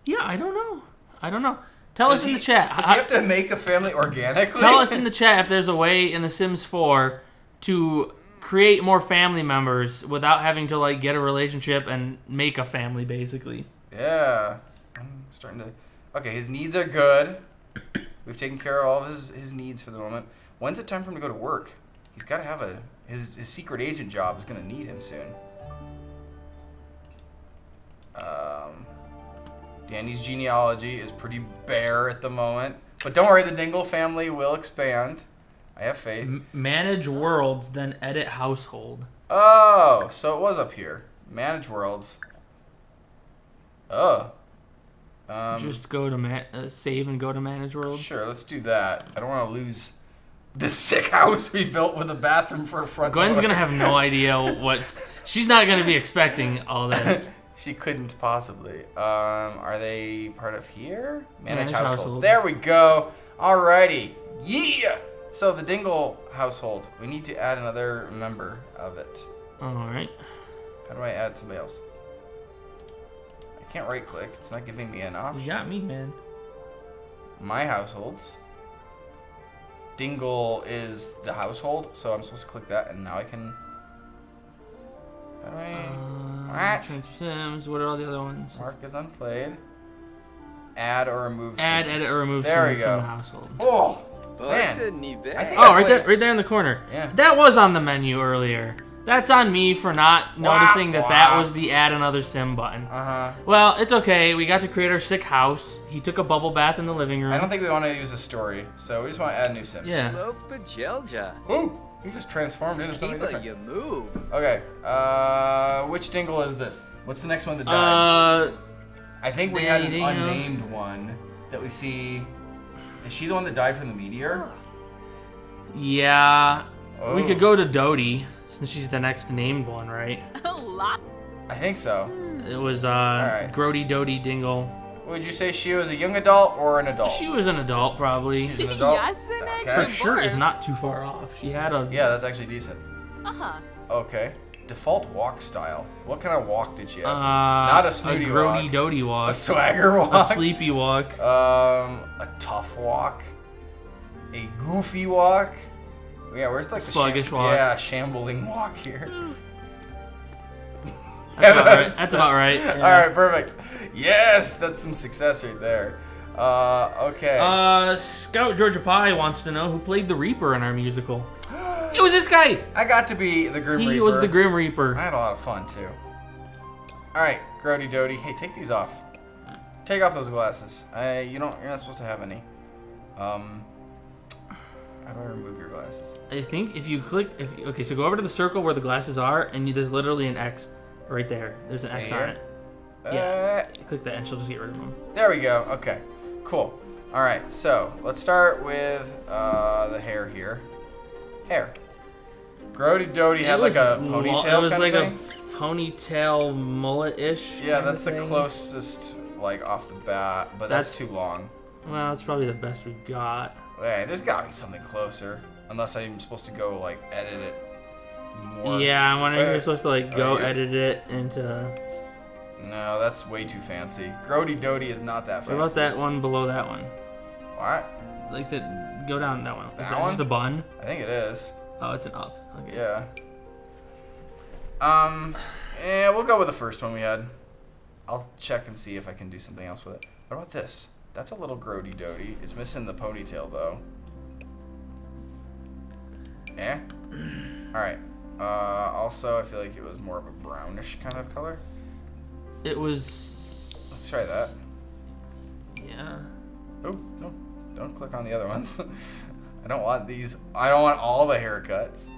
Yeah, I don't know. Tell us in the chat. Does he have to make a family organically? Tell us in the chat if there's a way in The Sims 4 to create more family members without having to like get a relationship and make a family, basically. Yeah. I'm starting to... Okay, his needs are good. We've taken care of all of his needs for the moment. When's it time for him to go to work? He's got to have his secret agent job is going to need him soon. Danny's genealogy is pretty bare at the moment. But don't worry, the Dingle family will expand. I have faith. Manage worlds, then edit household. Oh, so it was up here. Manage worlds. Oh. Just go to save and go to manage worlds. Sure, let's do that. I don't want to lose this sick house we built with a bathroom for a front Gwen's door. gonna have no idea what. She's not gonna be expecting all this. She couldn't possibly. Are they part of here? Manage Manage households. household. There we go. Alrighty. Yeah. So the Dingle household. We need to add another member of it. All right. How do I add somebody else? I can't right click. It's not giving me an option. You got me, man. My households. Dingle is the household, so I'm supposed to click that, and now I can. How do I? What? Transfer Sims. What are all the other ones? Mark is unplayed. Add or remove. Add, Sims. edit, or remove. There we Sims from go. the household. Oh But man. the knee I think Oh, I right played- there in the corner. Yeah. That was on the menu earlier. That's on me for not noticing that was the add another sim button. Well, it's okay. We got to create our sick house. He took a bubble bath in the living room. I don't think we want to use a story, so we just want to add new Sims. Yeah. Loaf Bajelja. Oh, he just transformed into something Skiba, different. you move. Okay. Which Dingle is this? What's the next one that died? I think we had an Dingle. unnamed one that we see. Is she the one that died from the meteor? Yeah. Oh. We could go to Dodie since she's the next named one, right? I think so. It was right. Grody Dodie Dingle. Would you say she was a young adult or an adult? She was an adult, probably. She's an adult. Her Okay. shirt is not too far off. She had a. Yeah, that's actually decent. Uh-huh. Okay. Default walk style. What kind of walk did she have? Not Not a snooty Grody walk. Dodie walk. A swagger walk. A sleepy walk. A tough walk. A goofy walk. Yeah, where's like the Sluggish walk. Yeah, shambling walk here. That's about right. That's about right. Yeah. All right, perfect. Yes, that's some success right there. Okay. Scout Georgia Pie wants to know who played the Reaper in our musical. It was this guy. I got to be the Grim Reaper. He was the Grim Reaper. I had a lot of fun too. All right, Grody Dodie. Hey, take these off. Take off those glasses. You're not supposed to have any. How do I remove your glasses? I think if you click, okay, so go over to the circle where the glasses are, and there's literally an X right there. There's an X on it. Yeah. Click that, and she'll just get rid of them. There we go. Okay, cool. All right, so let's start with the hair here. Hair. Grody Dodie had like a ponytail It was kind like of thing. a ponytail mullet-ish. Yeah, kind that's of the thing. closest like off the bat, but that's too long. Well, that's probably the best we've got. Hey, there's gotta be something closer, unless I'm supposed to go like edit it more. Yeah, I'm wondering if you're supposed to like go you- edit it into. No, that's way too fancy. Grody Dodie is not that fancy. What about that one below that one? What? Like go down that one. Is That that one? just a bun? I think it is. Oh, it's an up. Okay. Yeah. We'll go with the first one we had. I'll check and see if I can do something else with it. What about this? That's a little grody doty. It's missing the ponytail though. Alright. Also, I feel like it was more of a brownish kind of color. It was... Let's try that. Yeah. Oh, no. Don't click on the other ones. I don't want these. I don't want all the haircuts.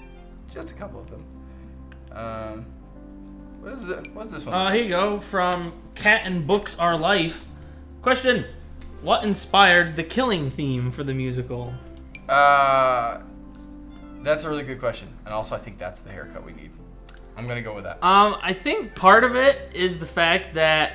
Just a couple of them. What's this one? Here you go. From Cat and Books Are Life. Question. What inspired the killing theme for the musical? That's a really good question. And also, I think that's the haircut we need. I'm going to go with that. I think part of it is the fact that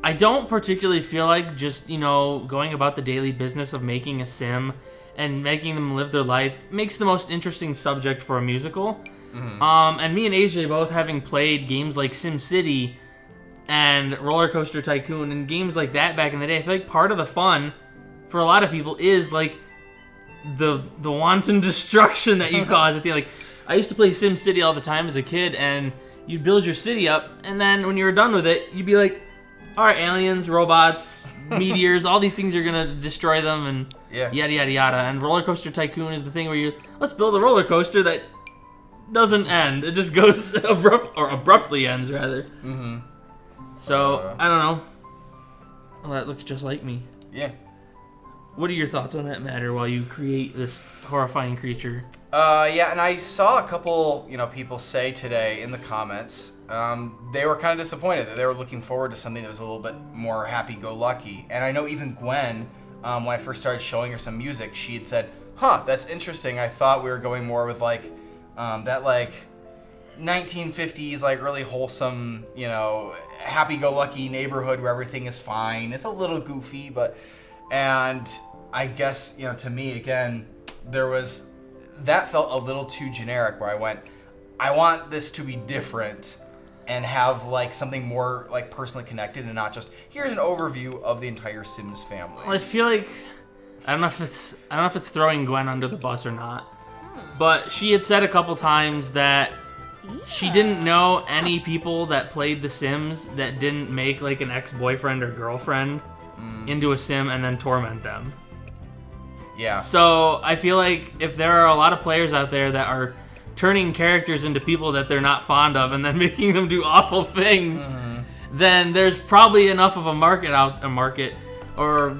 I don't particularly feel like just, going about the daily business of making a sim and making them live their life makes the most interesting subject for a musical. Mm-hmm. And me and AJ both having played games like SimCity and Roller Coaster Tycoon and games like that back in the day, I feel like part of the fun for a lot of people is like the wanton destruction that you cause at the end. Like, I used to play SimCity all the time as a kid, and you'd build your city up, and then when you were done with it, you'd be like, all right, aliens, robots, meteors, all these things are going to destroy them, and yada, yada, yada. And Roller Coaster Tycoon is the thing where let's build a roller coaster that doesn't end. It just goes abruptly ends, rather. Mm-hmm. So, I don't know. Well, that looks just like me. Yeah. What are your thoughts on that matter while you create this horrifying creature? Yeah, and I saw a couple, people say today in the comments, they were kind of disappointed that they were looking forward to something that was a little bit more happy-go-lucky. And I know even Gwen, when I first started showing her some music, she had said, that's interesting. I thought we were going more with, that, 1950s, really wholesome, happy-go-lucky neighborhood where everything is fine. It's a little goofy, and I guess, to me, again, that felt a little too generic where I went, I want this to be different and have something more personally connected and not just here's an overview of the entire Sims family. Well, I feel like I don't know if it's throwing Gwen under the bus or not, but she had said a couple times that she didn't know any people that played The Sims that didn't make an ex-boyfriend or girlfriend into a sim and then torment them. Yeah. So I feel like if there are a lot of players out there that are turning characters into people that they're not fond of and then making them do awful things, then there's probably enough of a market, or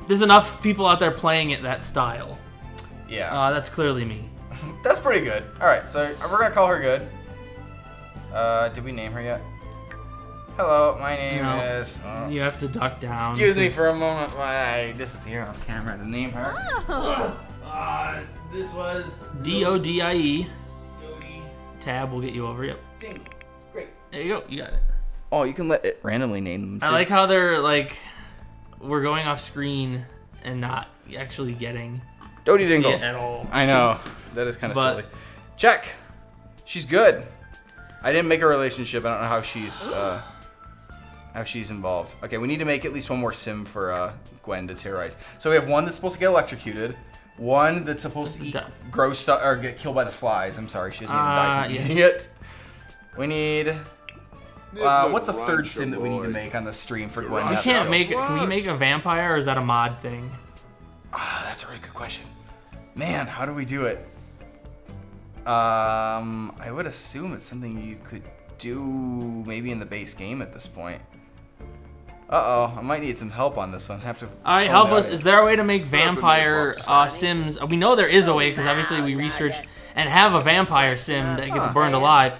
there's enough people out there playing it that style. Yeah. That's clearly me. That's pretty good. All right, so we're gonna call her good. Did we name her yet? Hello, my name is... you have to duck down. Excuse me for a moment while I disappear off camera to name her. This was... DODIE. Dodie. Tab will get you over, yep. Ding. Great. There you go, you got it. Oh, you can let it randomly name them, too. I like how they're, we're going off screen and not actually getting Dodie Dingle. see it at all. I know. That is kind of silly. Check. She's good. I didn't make a relationship. I don't know how she's involved. Okay, we need to make at least one more sim for Gwen to terrorize. So we have one that's supposed to get electrocuted, one that's supposed to eat gross stuff or get killed by the flies. I'm sorry, she doesn't even die from eating it. We need. What's a third sim that we need to make on the stream for Gwen? We can't make it. Can we make a vampire, or is that a mod thing? That's a really good question. Man, how do we do it? I would assume it's something you could do maybe in the base game at this point. I might need some help on this one. Have to. All right, help us. Is there a way to make vampire sims? We know there is a way because obviously we researched and have a vampire sim that gets burned alive.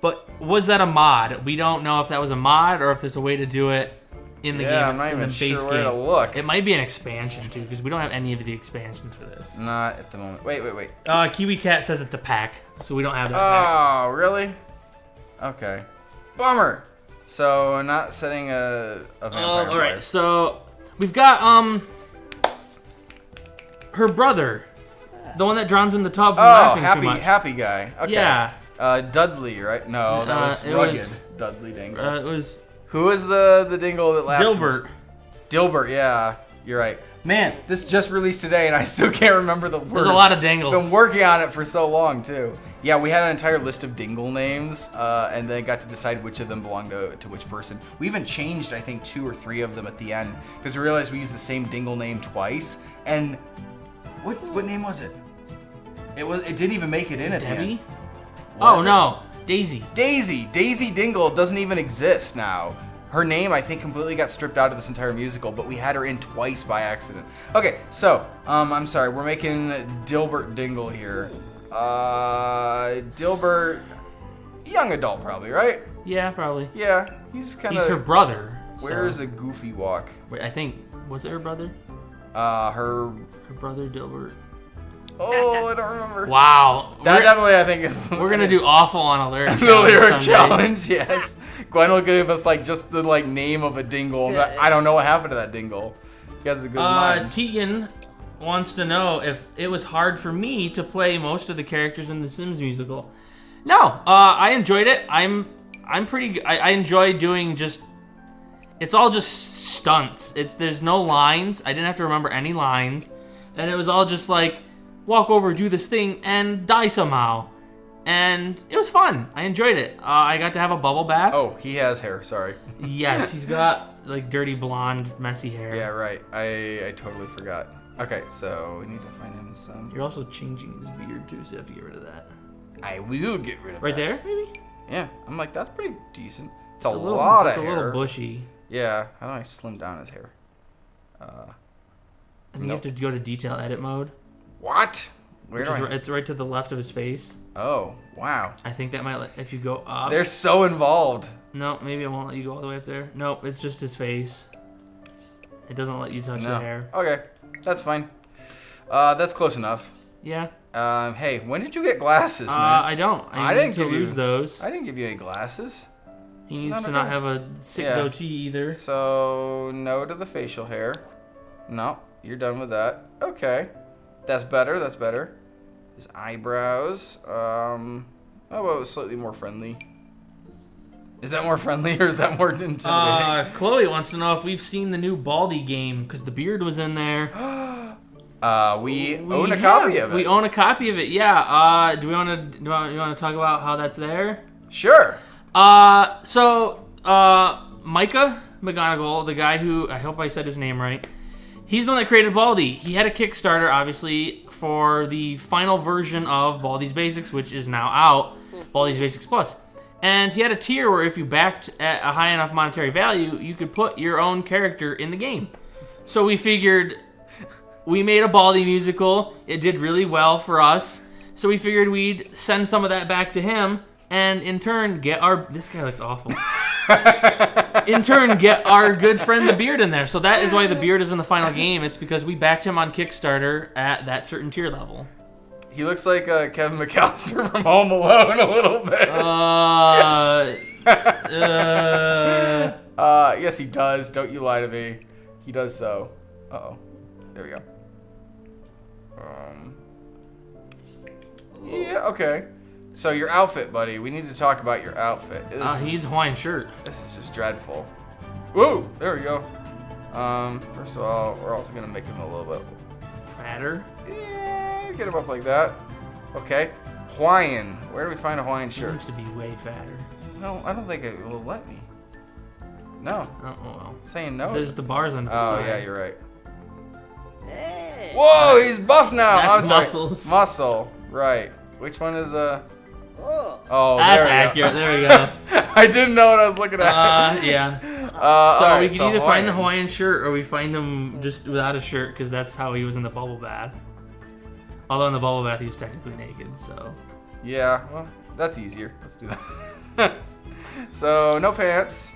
But was that a mod? We don't know if that was a mod or if there's a way to do it in the game. I'm not even sure where to look. It might be an expansion too because we don't have any of the expansions for this. Not at the moment. Wait. Kiwi Cat says it's a pack, so we don't have that pack. Oh, really? Okay. Bummer. So we're not setting a vampire. All right. So we've got her brother, the one that drowns in the tub from laughing too much. Happy guy. Okay. Yeah. Dudley, right? No, that was Rugged. Dudley Dingle. It was. Who was the dingle that laughed? Dilbert. Dilbert, yeah. You're right. Man, this just released today, and I still can't remember the words. There's a lot of dingles. Been working on it for so long, too. Yeah, we had an entire list of dingle names, and then got to decide which of them belonged to which person. We even changed, I think, 2 or 3 of them at the end, because we realized we used the same dingle name twice. And what name was it? It didn't even make it in at the Debbie? end. Oh, no. Daisy. Daisy Dingle doesn't even exist now. Her name, I think, completely got stripped out of this entire musical, but we had her in twice by accident. Okay, so, I'm sorry, we're making Dilbert Dingle here. Dilbert, young adult probably, right? Yeah, probably. Yeah, he's kind of... He's her brother. Where's so. a goofy walk? Wait, I think, was it her brother? Her Her brother, Dilbert. Oh, I don't remember. Wow. That definitely, I think, is... We're going to do awful on a lyric the lyric someday. challenge, yes. Gwen will give us, like, just the, like, name of a dingle. Yeah. I don't know what happened to that dingle. He has a good mind. Tegan wants to know if it was hard for me to play most of the characters in the Sims musical. No, I enjoyed it. I'm pretty... I enjoy doing just... It's all just stunts. There's no lines. I didn't have to remember any lines. And it was all just like... walk over, do this thing, and die somehow. And it was fun. I enjoyed it. I got to have a bubble bath. Oh, he has hair, sorry. Yes, he's got, like, dirty blonde, messy hair. Yeah, right. I totally forgot. Okay, so we need to find him some... You're also changing his beard, too, so you have to get rid of that. I will get rid of Right that. there, maybe? Yeah, I'm like, that's pretty decent. It's a It's lot of It's a hair. little bushy. Yeah, how do I slim down his hair? And you have to go to detail edit mode. What? Where do I... It's right to the left of his face. Oh, wow. I think that might let... If you go up... They're so involved. No, maybe I won't let you go all the way up there. Nope, it's just his face. It doesn't let you touch the hair. Okay, that's fine. That's close enough. Yeah. Hey, when did you get glasses, man? I don't. I didn't need to give you- lose those. I didn't give you any glasses. He needs not to a not good- have a sick Yeah. goatee either. So, no to the facial hair. No, you're done with that. Okay. That's better, that's better. His eyebrows. How about slightly more friendly? Is that more friendly or is that more intimidating? Chloe wants to know if we've seen the new Baldi game, because the beard was in there. We own a copy of it. We own a copy of it, yeah. Do you want to talk about how that's there? Sure. So Micah McGonigal, the guy who, I hope I said his name right, he's the one that created Baldi. He had a Kickstarter, obviously, for the final version of Baldi's Basics, which is now out, Baldi's Basics Plus. And he had a tier where if you backed at a high enough monetary value, you could put your own character in the game. So we figured, we made a Baldi musical. It did really well for us. So we figured we'd send some of that back to him, and in turn get our... This guy looks awful. In turn, get our good friend the Beard in there. So that is why the Beard is in the final game. It's because we backed him on Kickstarter at that certain tier level. He looks like Kevin McAllister from Home Alone a little bit. Yes, he does. Don't you lie to me. He does so. Uh-oh. There we go. Yeah, okay. So your outfit, buddy. We need to talk about your outfit. He's Hawaiian shirt. This is just dreadful. Whoa! There we go. First of all, we're also gonna make him a little bit Fatter. Yeah, get him up like that. Okay. Hawaiian. Where do we find a Hawaiian He shirt? used to be way fatter. No, I don't think it will let me. No. Oh, well. Saying no. There's the bars on the Oh, side. yeah, you're right. Hey. Whoa, he's buff now. That's I'm sorry. muscles. Muscle. Right. Which one is Oh. Oh, That's there we accurate. go. There we go. I didn't know what I was looking at. Yeah. So alright, we can either find the Hawaiian shirt or we find him just without a shirt, because that's how he was in the bubble bath. Although in the bubble bath he was technically naked, so. Yeah, well, that's easier. Let's do that. So, no pants.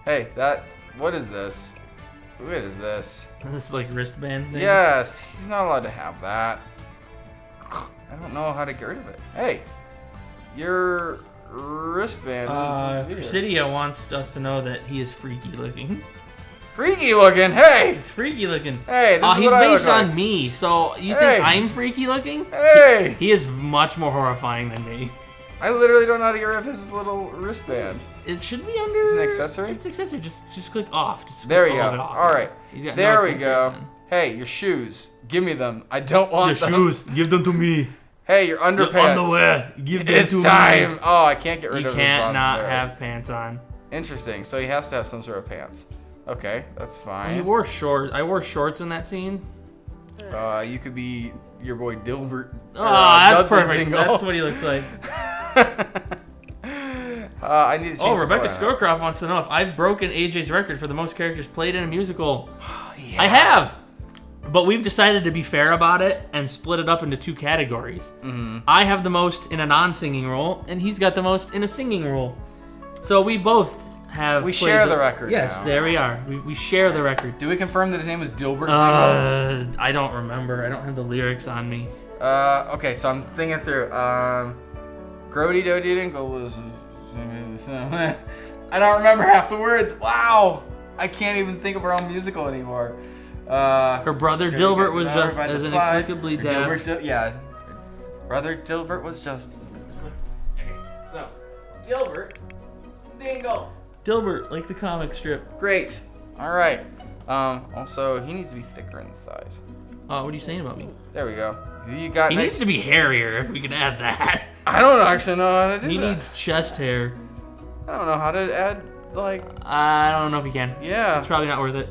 Hey, what is this? What is this? This like wristband thing. Yes, he's not allowed to have that. I don't know how to get rid of it. Hey, your wristband isn't supposed to be here. Presidio wants us to know that he is freaky looking. Freaky looking, hey! He's freaky looking. Hey, this is He's what I look based on like. me, so you Hey. think I'm freaky looking? Hey! He is much more horrifying than me. I literally don't know how to get rid of his little wristband. It should be under. It's an accessory? It's an accessory. Just click off. Just There we click all go. of it off. All right. He's got There no we accessories go. then. Hey, your shoes. Give me them. I don't want them. give them to me. Hey, your underpants. underwear, give them It's to time. me. Oh, I can't get rid You of his can't bottoms not there. have pants on. Interesting. So he has to have some sort of pants. Okay, that's He fine. wore shorts. I wore shorts in that scene. You could be your boy Dilbert. Oh, that's Dudley perfect. Dingle. That's what he looks like. I need to change Oh, the Rebecca color. Scowcroft wants to know if I've broken AJ's record for the most characters played in a musical. Yes. I have. But we've decided to be fair about it and split it up into 2 categories. Mm-hmm. I have the most in a non-singing role, and he's got the most in a singing role. So we both have. We played share the record Yes, now. there we are. We share the record. Do we confirm that his name was Dilbert Dingle? I don't remember. I don't have the lyrics on me. Okay, so I'm thinking through. Grody Dody Dingle was. I don't remember half the words. Wow, I can't even think of our own musical anymore. Her brother There we Dilbert go. was Devoured just by the as flies. inexplicably Or deaf. Dilbert yeah, brother Dilbert was just. So, Dilbert Dingle. Dilbert, like the comic strip. Great. All right. Also, he needs to be thicker in the thighs. What are you saying about me? There we go. You got. He nice... needs to be hairier if we can add that. I don't actually know how to do He that. needs chest hair. I don't know how to add like. I don't know if you can. Yeah. It's probably not worth it.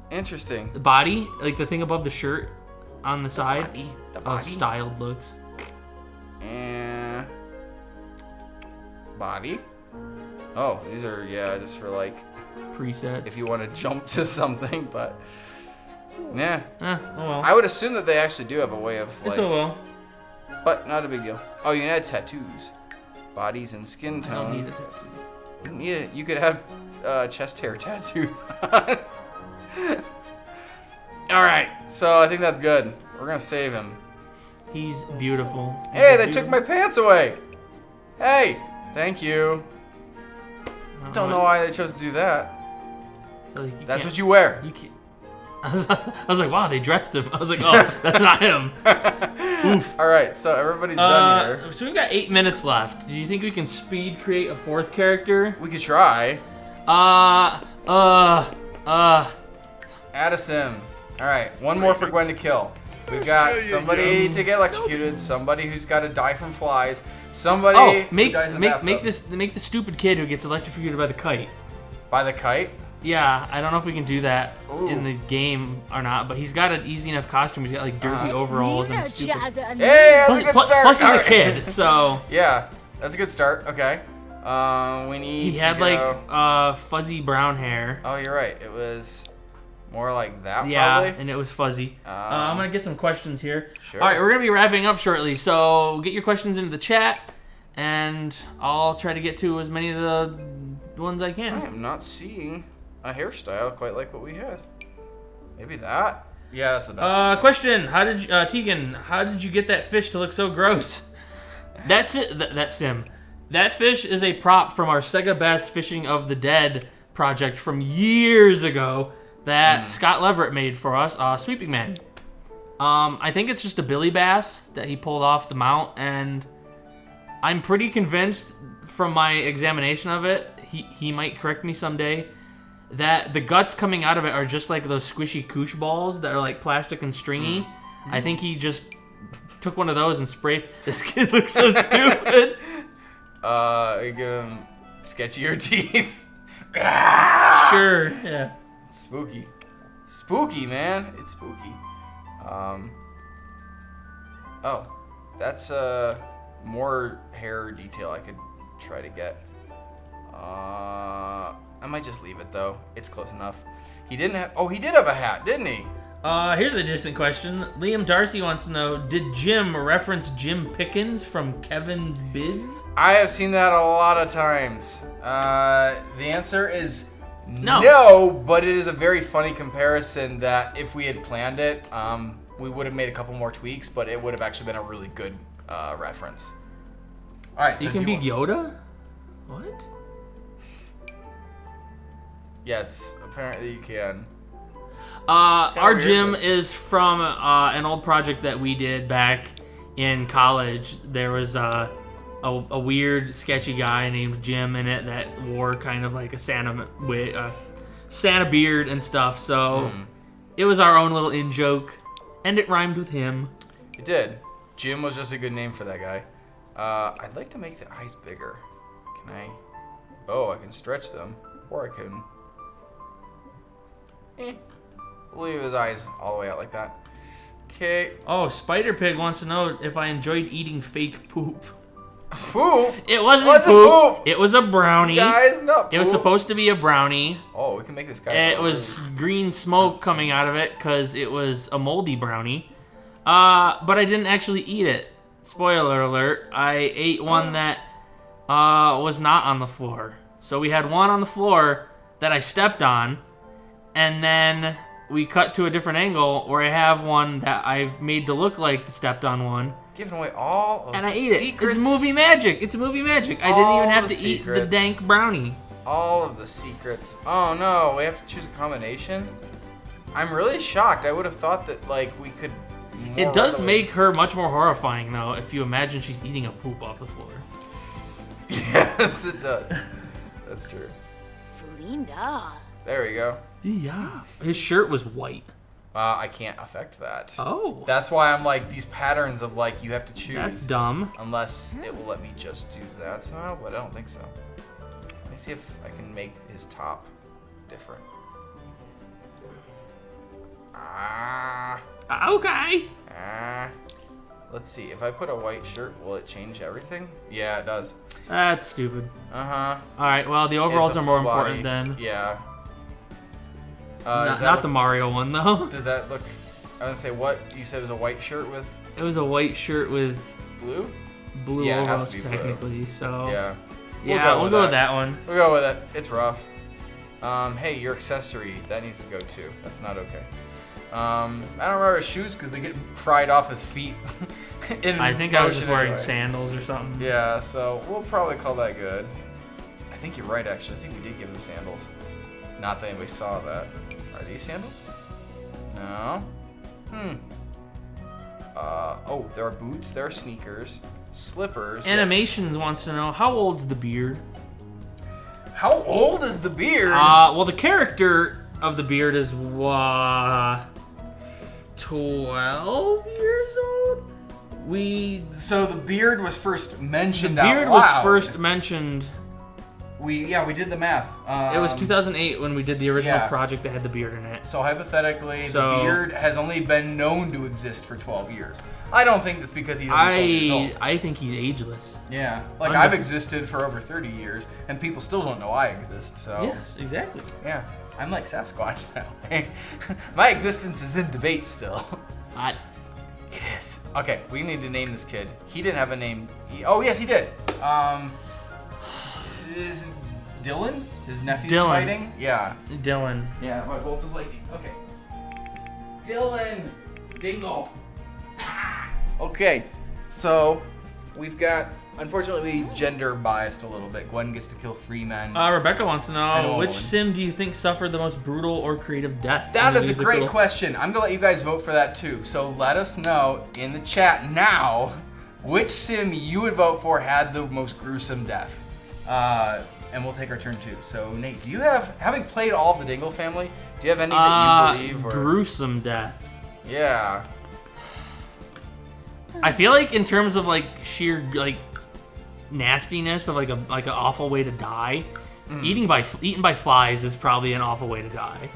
Interesting. The body, like the thing above the shirt on the side. The Oh, body. styled looks. And body. Oh, these are just for like Presets. if you want to jump to something, but yeah. Oh well. I would assume that they actually do have a way of It's like, oh well. but not a big deal. Oh, you can add tattoos, bodies and skin I don't need tone. a tattoo. You don't need it. You could have chest hair tattoo. All right, so I think that's good. We're gonna save him. He's beautiful. Hey, He's they took my pants away. Hey, thank you. Don't know why they chose to do that. That's what you wear. You can't. I was like, wow, they dressed him. I was like, oh, that's not him. Oof. All right, so everybody's done here. So we've got 8 minutes left. Do you think we can speed create a 4th character? We could try. Add a sim. All right, one more for Gwen to kill. We've got somebody to get electrocuted, somebody who's got to die from flies, somebody Oh, who make dies in the bathtub. make the stupid kid who gets electrocuted by the kite. By the kite. Yeah, I don't know if we can do that Ooh. in the game or not, but he's got an easy enough costume. He's got like dirty overalls and stupid. Hey, that's a good start. Plus he's All a right. kid, so Yeah, that's a good start. Okay. We need. he had to like go- fuzzy brown hair. Oh, you're right. It was more like that. Yeah, Probably. and it was fuzzy. I'm gonna get some questions here. Sure. All right, we're gonna be wrapping up shortly, so get your questions into the chat, and I'll try to get to as many of the ones I I can. am not seeing a hairstyle quite like what we had. Maybe that. Yeah, that's the best. Question: How did you, Tegan? How did you get that fish to look so gross? That's it. That sim. That fish is a prop from our Sega Bass Fishing of the Dead project from years ago that Scott Leverett made for us. Sweeping Man. I think it's just a billy bass that he pulled off the mount, and I'm pretty convinced from my examination of it. He might correct me someday. That the guts coming out of it are just like those squishy koosh balls that are like plastic and stringy. I think he just took one of those and sprayed. This kid looks so stupid. You give him sketchier teeth. Sure, yeah. It's spooky. Spooky, man. It's spooky. Oh, that's more hair detail I could try to get. I might just leave it though. It's close enough. He didn't have. Oh, he did have a hat, didn't he? Here's a distant question. Liam Darcy wants to know: did Jim reference Jim Pickens from Kevin's Bids? I have seen that a lot of times. The answer is No. but it is a very funny comparison that if we had planned it, we would have made a couple more tweaks, but it would have actually been a really good reference. All right, You so can do be Yoda? What? Yes, apparently you can. Our weird, Jim but- is from an old project that we did back in college. There was a a weird, sketchy guy named Jim in it that wore kind of like a Santa beard and stuff. So it was our own little in joke, and it rhymed with him. It did. Jim was just a good name for that guy. I'd like to make the eyes bigger. Can I? Oh, I can stretch them, or I can. Leave his eyes all the way out like that. Okay. Oh, Spider Pig wants to know if I enjoyed eating fake poop. Poop? It wasn't poop. It was a brownie. Guys, not poop. It was supposed to be a brownie. Oh, we can make this guy. It was green smoke coming out of it because it was a moldy brownie. But I didn't actually eat it. Spoiler alert. I ate one that was not on the floor. So we had one on the floor that I stepped on, and then we cut to a different angle where I have one that I've made to look like the stepped on one. Giving away all of and the I ate secrets. it. It's movie magic. It's movie magic. I didn't even have to eat the dank brownie. All of the secrets. Oh no, we have to choose a combination? I'm really shocked. I would have thought that like we could. It does make her much more horrifying though if you imagine she's eating a poop off the floor. Yes, it does. That's true. Linda. There we go. Yeah. His shirt was white. I can't affect that. Oh. That's why I'm like, these patterns of like, you have to choose. That's dumb. Unless it will let me just do that somehow, but I don't think so. Let me see if I can make his top different. Okay. Let's see. If I put a white shirt, will it change everything? Yeah, it does. That's stupid. Uh-huh. Alright, well, the overalls are more important body. then. Yeah. Not the Mario one, though. Does that look... I was going to say, what? You said it was a white shirt with... It was a white shirt with... Blue? Blue overalls, technically, so... Yeah. We'll go with that one. We'll go with it. It's rough. Hey, your accessory. That needs to go too. That's not okay. I don't remember his shoes because they get fried off his feet. I think I was just wearing sandals or something. Yeah, so we'll probably call that good. I think you're right, actually. I think we did give him sandals. Not that anybody saw that. Are these sandals? No. Oh, there are boots. There are sneakers. Slippers. Animations wants to know, how old's the beard? How old is the beard? Well, the character of the beard is 12 years old? So the beard was first mentioned The beard out loud. was first mentioned... We did the math. It was 2008 when we did the original yeah. project that had the beard in it. So hypothetically, the beard has only been known to exist for 12 years. I don't think that's because he's only 12 years old. I think he's ageless. Yeah. Like, I've existed for over 30 years, and people still don't know I exist, so... Yes, exactly. Yeah. I'm like Sasquatch that way. My existence is in debate still. Hot. It is. Okay, we need to name this kid. He didn't have a name. Oh, yes, he did. Is Dylan? His nephew's fighting? Yeah. Dylan. Yeah, my bolts of lightning. Okay. Dylan! Dingle! Okay, so we've got, unfortunately, gender biased a little bit. Gwen gets to kill 3 men. Rebecca wants to know, which woman. sim do you think suffered the most brutal or creative death? That is a great question. I'm going to let you guys vote for that too. So let us know in the chat now which sim you would vote for had the most gruesome death. And we'll take our turn too. So Nate, do you have, having played all of the Dingle family, do you have any that you believe? Or... Gruesome death. Yeah. I feel like in terms of like sheer like nastiness of like an awful way to die, eaten by flies is probably an awful way to die.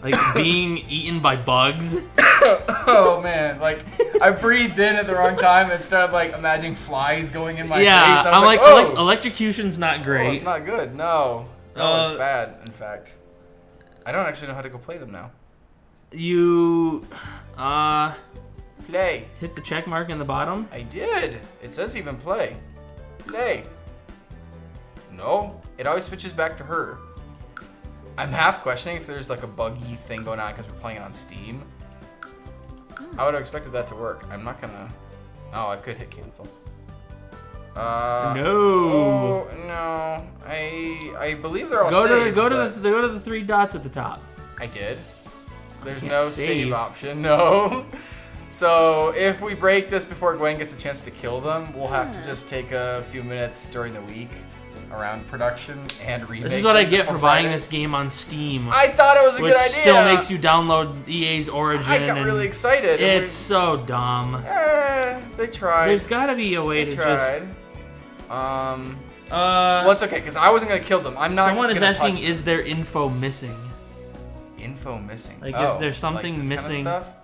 Like being eaten by bugs. Oh man, like I breathed in at the wrong time and started like imagining flies going in my face. I'm like, oh! Electrocution's not great. Oh, it's not good. No, it's bad. In fact, I don't actually know how to go play them now. You Play. Hit the check mark in the bottom. I did. It says even play. Play. No, it always switches back to her. I'm half questioning if there's like a buggy thing going on because we're playing it on Steam. I would have expected that to work. I'm not gonna. Oh, I could hit cancel. No. Oh no. I believe they're all saved. Go to the 3 dots at the top. I did. There's no save option. No. So if we break this before Gwen gets a chance to kill them, we'll have to just take a few minutes during the week around production and remake. This is what I get for for Friday. buying this game on Steam. I thought it was a which good idea. still makes you download EA's Origin. I got really excited. It's so dumb. They tried. There's got to be a way They to tried. just. Well, it's okay because I wasn't gonna kill them. I'm not. Someone is gonna asking, touch is there info missing? info missing? Like, oh, is there something like this missing? Kind of stuff?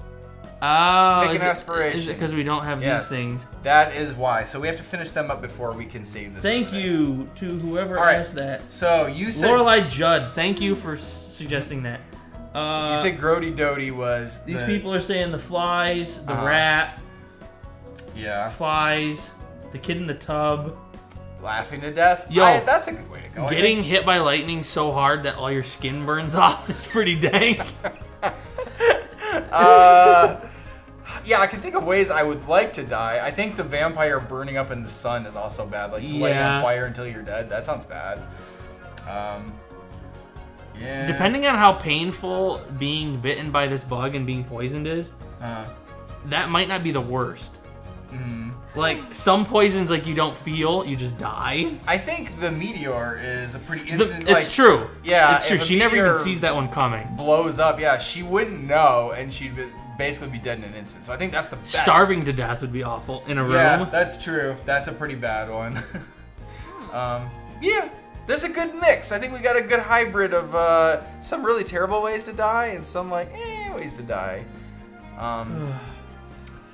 Oh, Pick an aspiration. Is it because we don't have Yes, these things? that is why. So we have to finish them up before we can save this. Thank survey. you to whoever All right. asked that. So you said Lorelei Judd, thank you for suggesting that. you said Grody Doty was These the, people are saying the flies, the Uh-huh. rat, yeah, flies, the kid in the tub. laughing to death. Yo, that's a good way to go. I Getting think. hit by lightning so hard that all your skin burns off is pretty dank. Yeah, I can think of ways I would like to die. I think the vampire burning up in the sun is also bad. Like, to light Yeah. on fire until you're dead. That sounds bad. Yeah. Depending on how painful being bitten by this bug and being poisoned is, that might not be the worst. Like, some poisons, like, you don't feel, you just die. I think the meteor is a pretty instant. It's true. Yeah, It's true. if a She never even meteor sees that one coming. blows up. Yeah, she wouldn't know, and she'd basically be dead in an instant. So I think that's the best. Starving to death would be awful in a room. Yeah, that's true. That's a pretty bad one. Yeah, there's a good mix. I think we got a good hybrid of some really terrible ways to die and some like ways to die.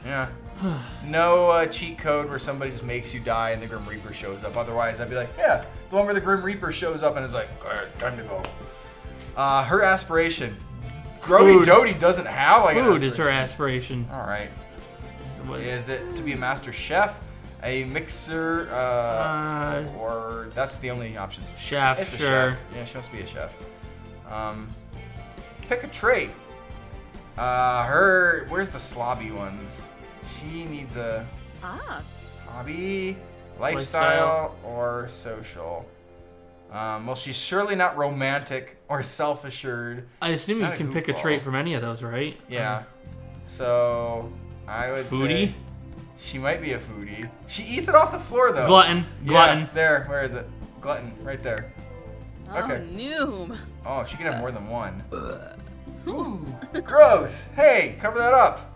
Yeah. No cheat code where somebody just makes you die and the Grim Reaper shows up. Otherwise, I'd be like, yeah, the one where the Grim Reaper shows up and is like, alright, time to go. Her aspiration. Grody Food. Doty doesn't have like an Food is her aspiration. aspiration. All right. What- Is it to be a master chef, a mixer, or that's the only options? Chef, It's a sure. chef. Yeah, she wants to be a chef. Pick a trait. Where's the slobby ones? She needs a hobby, lifestyle, or social. Well, she's surely not romantic or self-assured. I assume you Not a can pick a goofball. trait from any of those, right? Yeah. So I would Foodie? say she might be a foodie. She eats it off the floor though. Glutton. Yeah, Glutton. there. Where is it? Glutton. Right there. Okay. Noom. Oh, she can have more than one. Ooh, gross. Hey, cover that up.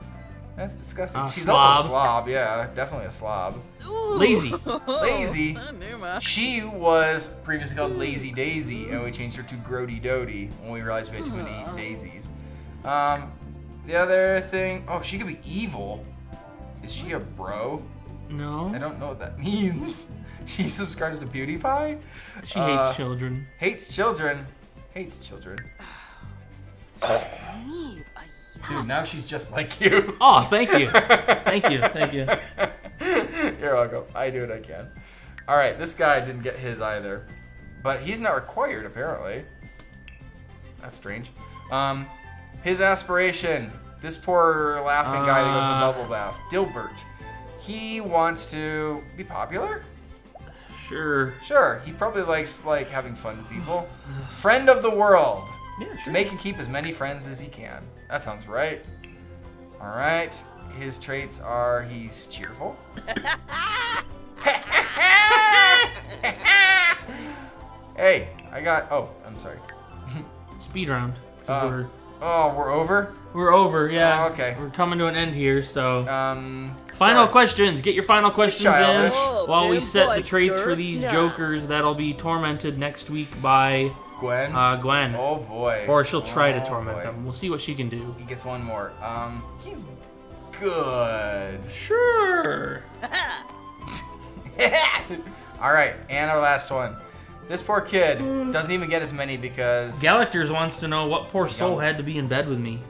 That's disgusting. She's also slob. a slob. Yeah, definitely a slob. Ooh. Lazy. Lazy. Nooma. She was previously called Lazy Daisy, and we changed her to Grody Doty when we realized we had too many daisies. The other thing, oh, she could be evil. Is she a bro? No. I don't know what that means. She subscribes to PewDiePie? She hates children. Hates children. Hates children. Dude, now she's just like you. Oh, thank you. Thank you. Thank you. You're welcome. I do what I can. All right, this guy didn't get his either, but he's not required apparently. That's strange. His aspiration. This poor laughing guy that goes to the bubble bath. Dilbert. He wants to be popular. Sure. Sure. He probably likes like having fun with people. Friend of the world. Yeah, To sure. make and keep as many friends as he can. That sounds right. All right. His traits are he's cheerful. Hey, I got. Oh, I'm sorry. Speed round. 'Cause We're over. we're over, yeah. Oh, okay. We're coming to an end here, so. Final sorry. questions. Get your final questions in childish. Oh, while we big set the boy, traits for Durf, these yeah. jokers that'll be tormented next week by Gwen. Gwen. Oh boy. Or she'll try to Oh, torment boy. them. We'll see what she can do. He gets one more. He's good. Sure. All right, and our last one. This poor kid doesn't even get as many because Galactors wants to know what poor soul had to be in bed with me.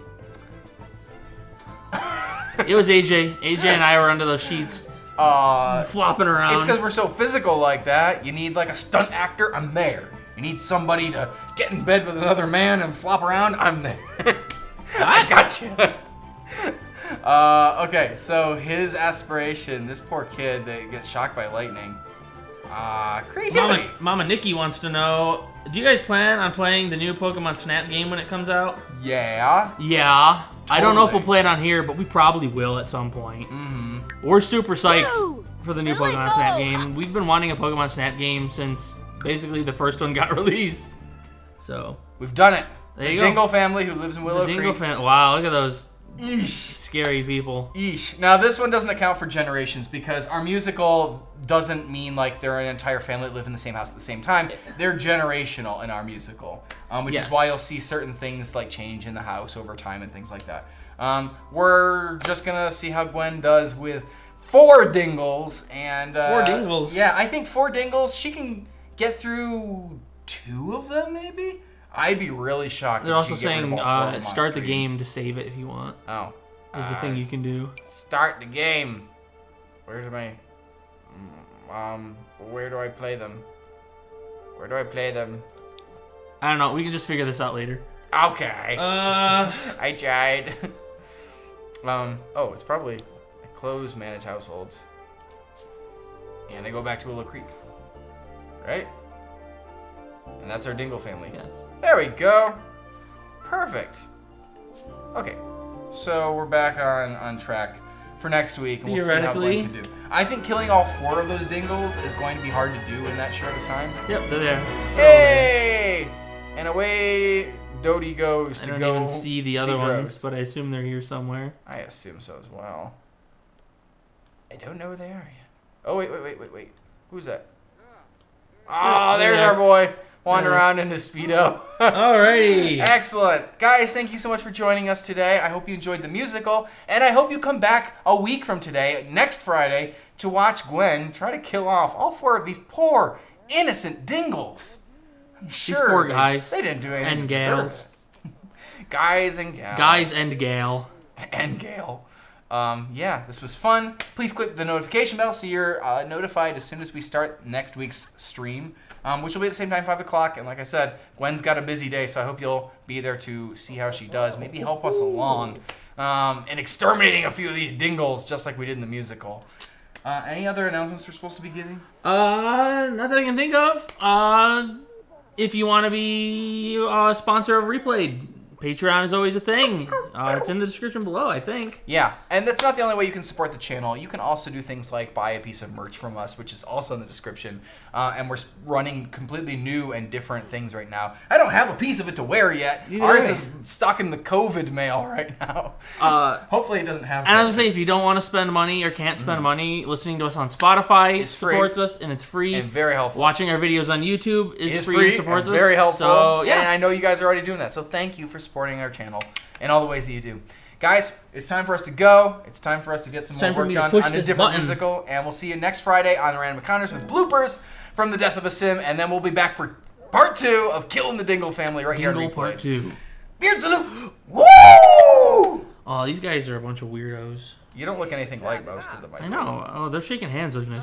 It was AJ. AJ and I were under those sheets, flopping around. it's because we're so physical like that. You need like a stunt actor. I'm there. You need somebody to get in bed with another man and flop around. I'm there. I got you. Okay, so his aspiration. This poor kid that gets shocked by lightning. Creativity. Mama Nikki wants to know, do you guys plan on playing the new Pokemon Snap game when it comes out? Yeah. Yeah. I don't know if we'll Totally. play it on here, but we probably will at some point. Mm-hmm. We're super psyched Woo! for the new Really Pokemon go! Snap game. We've been wanting a Pokemon Snap game since basically the first one got released. So We've done it. There The you go. Dingle family who lives in Willow the Dingle Creek. fan. Wow, look at those Eesh. scary people. Eesh. Now, this one doesn't account for generations because our musical doesn't mean like they're an entire family that live in the same house at the same time. They're generational in our musical, which Yes. is why you'll see certain things like change in the house over time and things like that. We're just going to see how Gwen does with 4 Dingles. And 4 Dingles? Yeah, I think 4 Dingles, she can get through 2 of them maybe? I'd be really shocked They're if she also get rid of saying all 4 of them on start the stream. game to save it if you want. Oh. There's a thing you can do. Start the game. Where's my... where do I play them? Where do I play them? I don't know. We can just figure this out later. Okay. Uh, I tried. Oh, it's probably... I close manage households. And I go back to Willow Creek. Right? And that's our Dingle family. yes. There we go. Perfect. Okay. So we're back on track for next week, and we'll see how Theoretically. Gwen can do. I think killing all 4 of those Dingles is going to be hard to do in that short of time. Yep, they're there. Hey! And away Dodie goes I to don't go. even see the other be ones, gross. but I assume they're here somewhere. I assume so as well. I don't know where they are yet. Oh, wait. Who's that? Oh, there's there. our boy. Wander There. around in his Speedo. Alrighty. Excellent. Guys, thank you so much for joining us today. I hope you enjoyed the musical, and I hope you come back a week from today, next Friday, to watch Gwen try to kill off all 4 of these poor, innocent Dingles. I'm sure poor they- guys they didn't do anything and to deserve gals. it. Guys and gals. Guys and gal. And Gail. Yeah, this was fun. Please click the notification bell so you're notified as soon as we start next week's stream, which will be at the same time, 5 o'clock. And like I said, Gwen's got a busy day, so I hope you'll be there to see how she does. Maybe help us along in exterminating a few of these Dingles, just like we did in the musical. Any other announcements we're supposed to be giving? Not that I can think of. If you want to be a sponsor of Replayed, Patreon is always a thing. It's in the description below, I think. Yeah, and that's not the only way you can support the channel. You can also do things like buy a piece of merch from us, which is also in the description. And we're running completely new and different things right now. I don't have a piece of it to wear yet. Neither Ours do I. is stuck in the COVID mail right now. Hopefully it doesn't have And as I COVID. say, if you don't want to spend money or can't spend money, listening to us on Spotify It's free. supports us, and it's free. And very helpful. Watching our videos on YouTube is It's free and supports and us. very helpful. So, And yeah. I know you guys are already doing that. So thank you for supporting our channel in all the ways that you do. Guys, it's time for us to go. It's time for us to get some more time for work me to done push on a this different button. musical. And we'll see you next Friday on Random Encounters with bloopers from the Death of a Sim. And then we'll be back for part 2 of Killing the Dingle family right here on Dingle Replay. Part 2. Beard salute. Woo! Oh, these guys are a bunch of weirdos. You don't look anything like most of them. I know. Oh, they're shaking hands looking nice.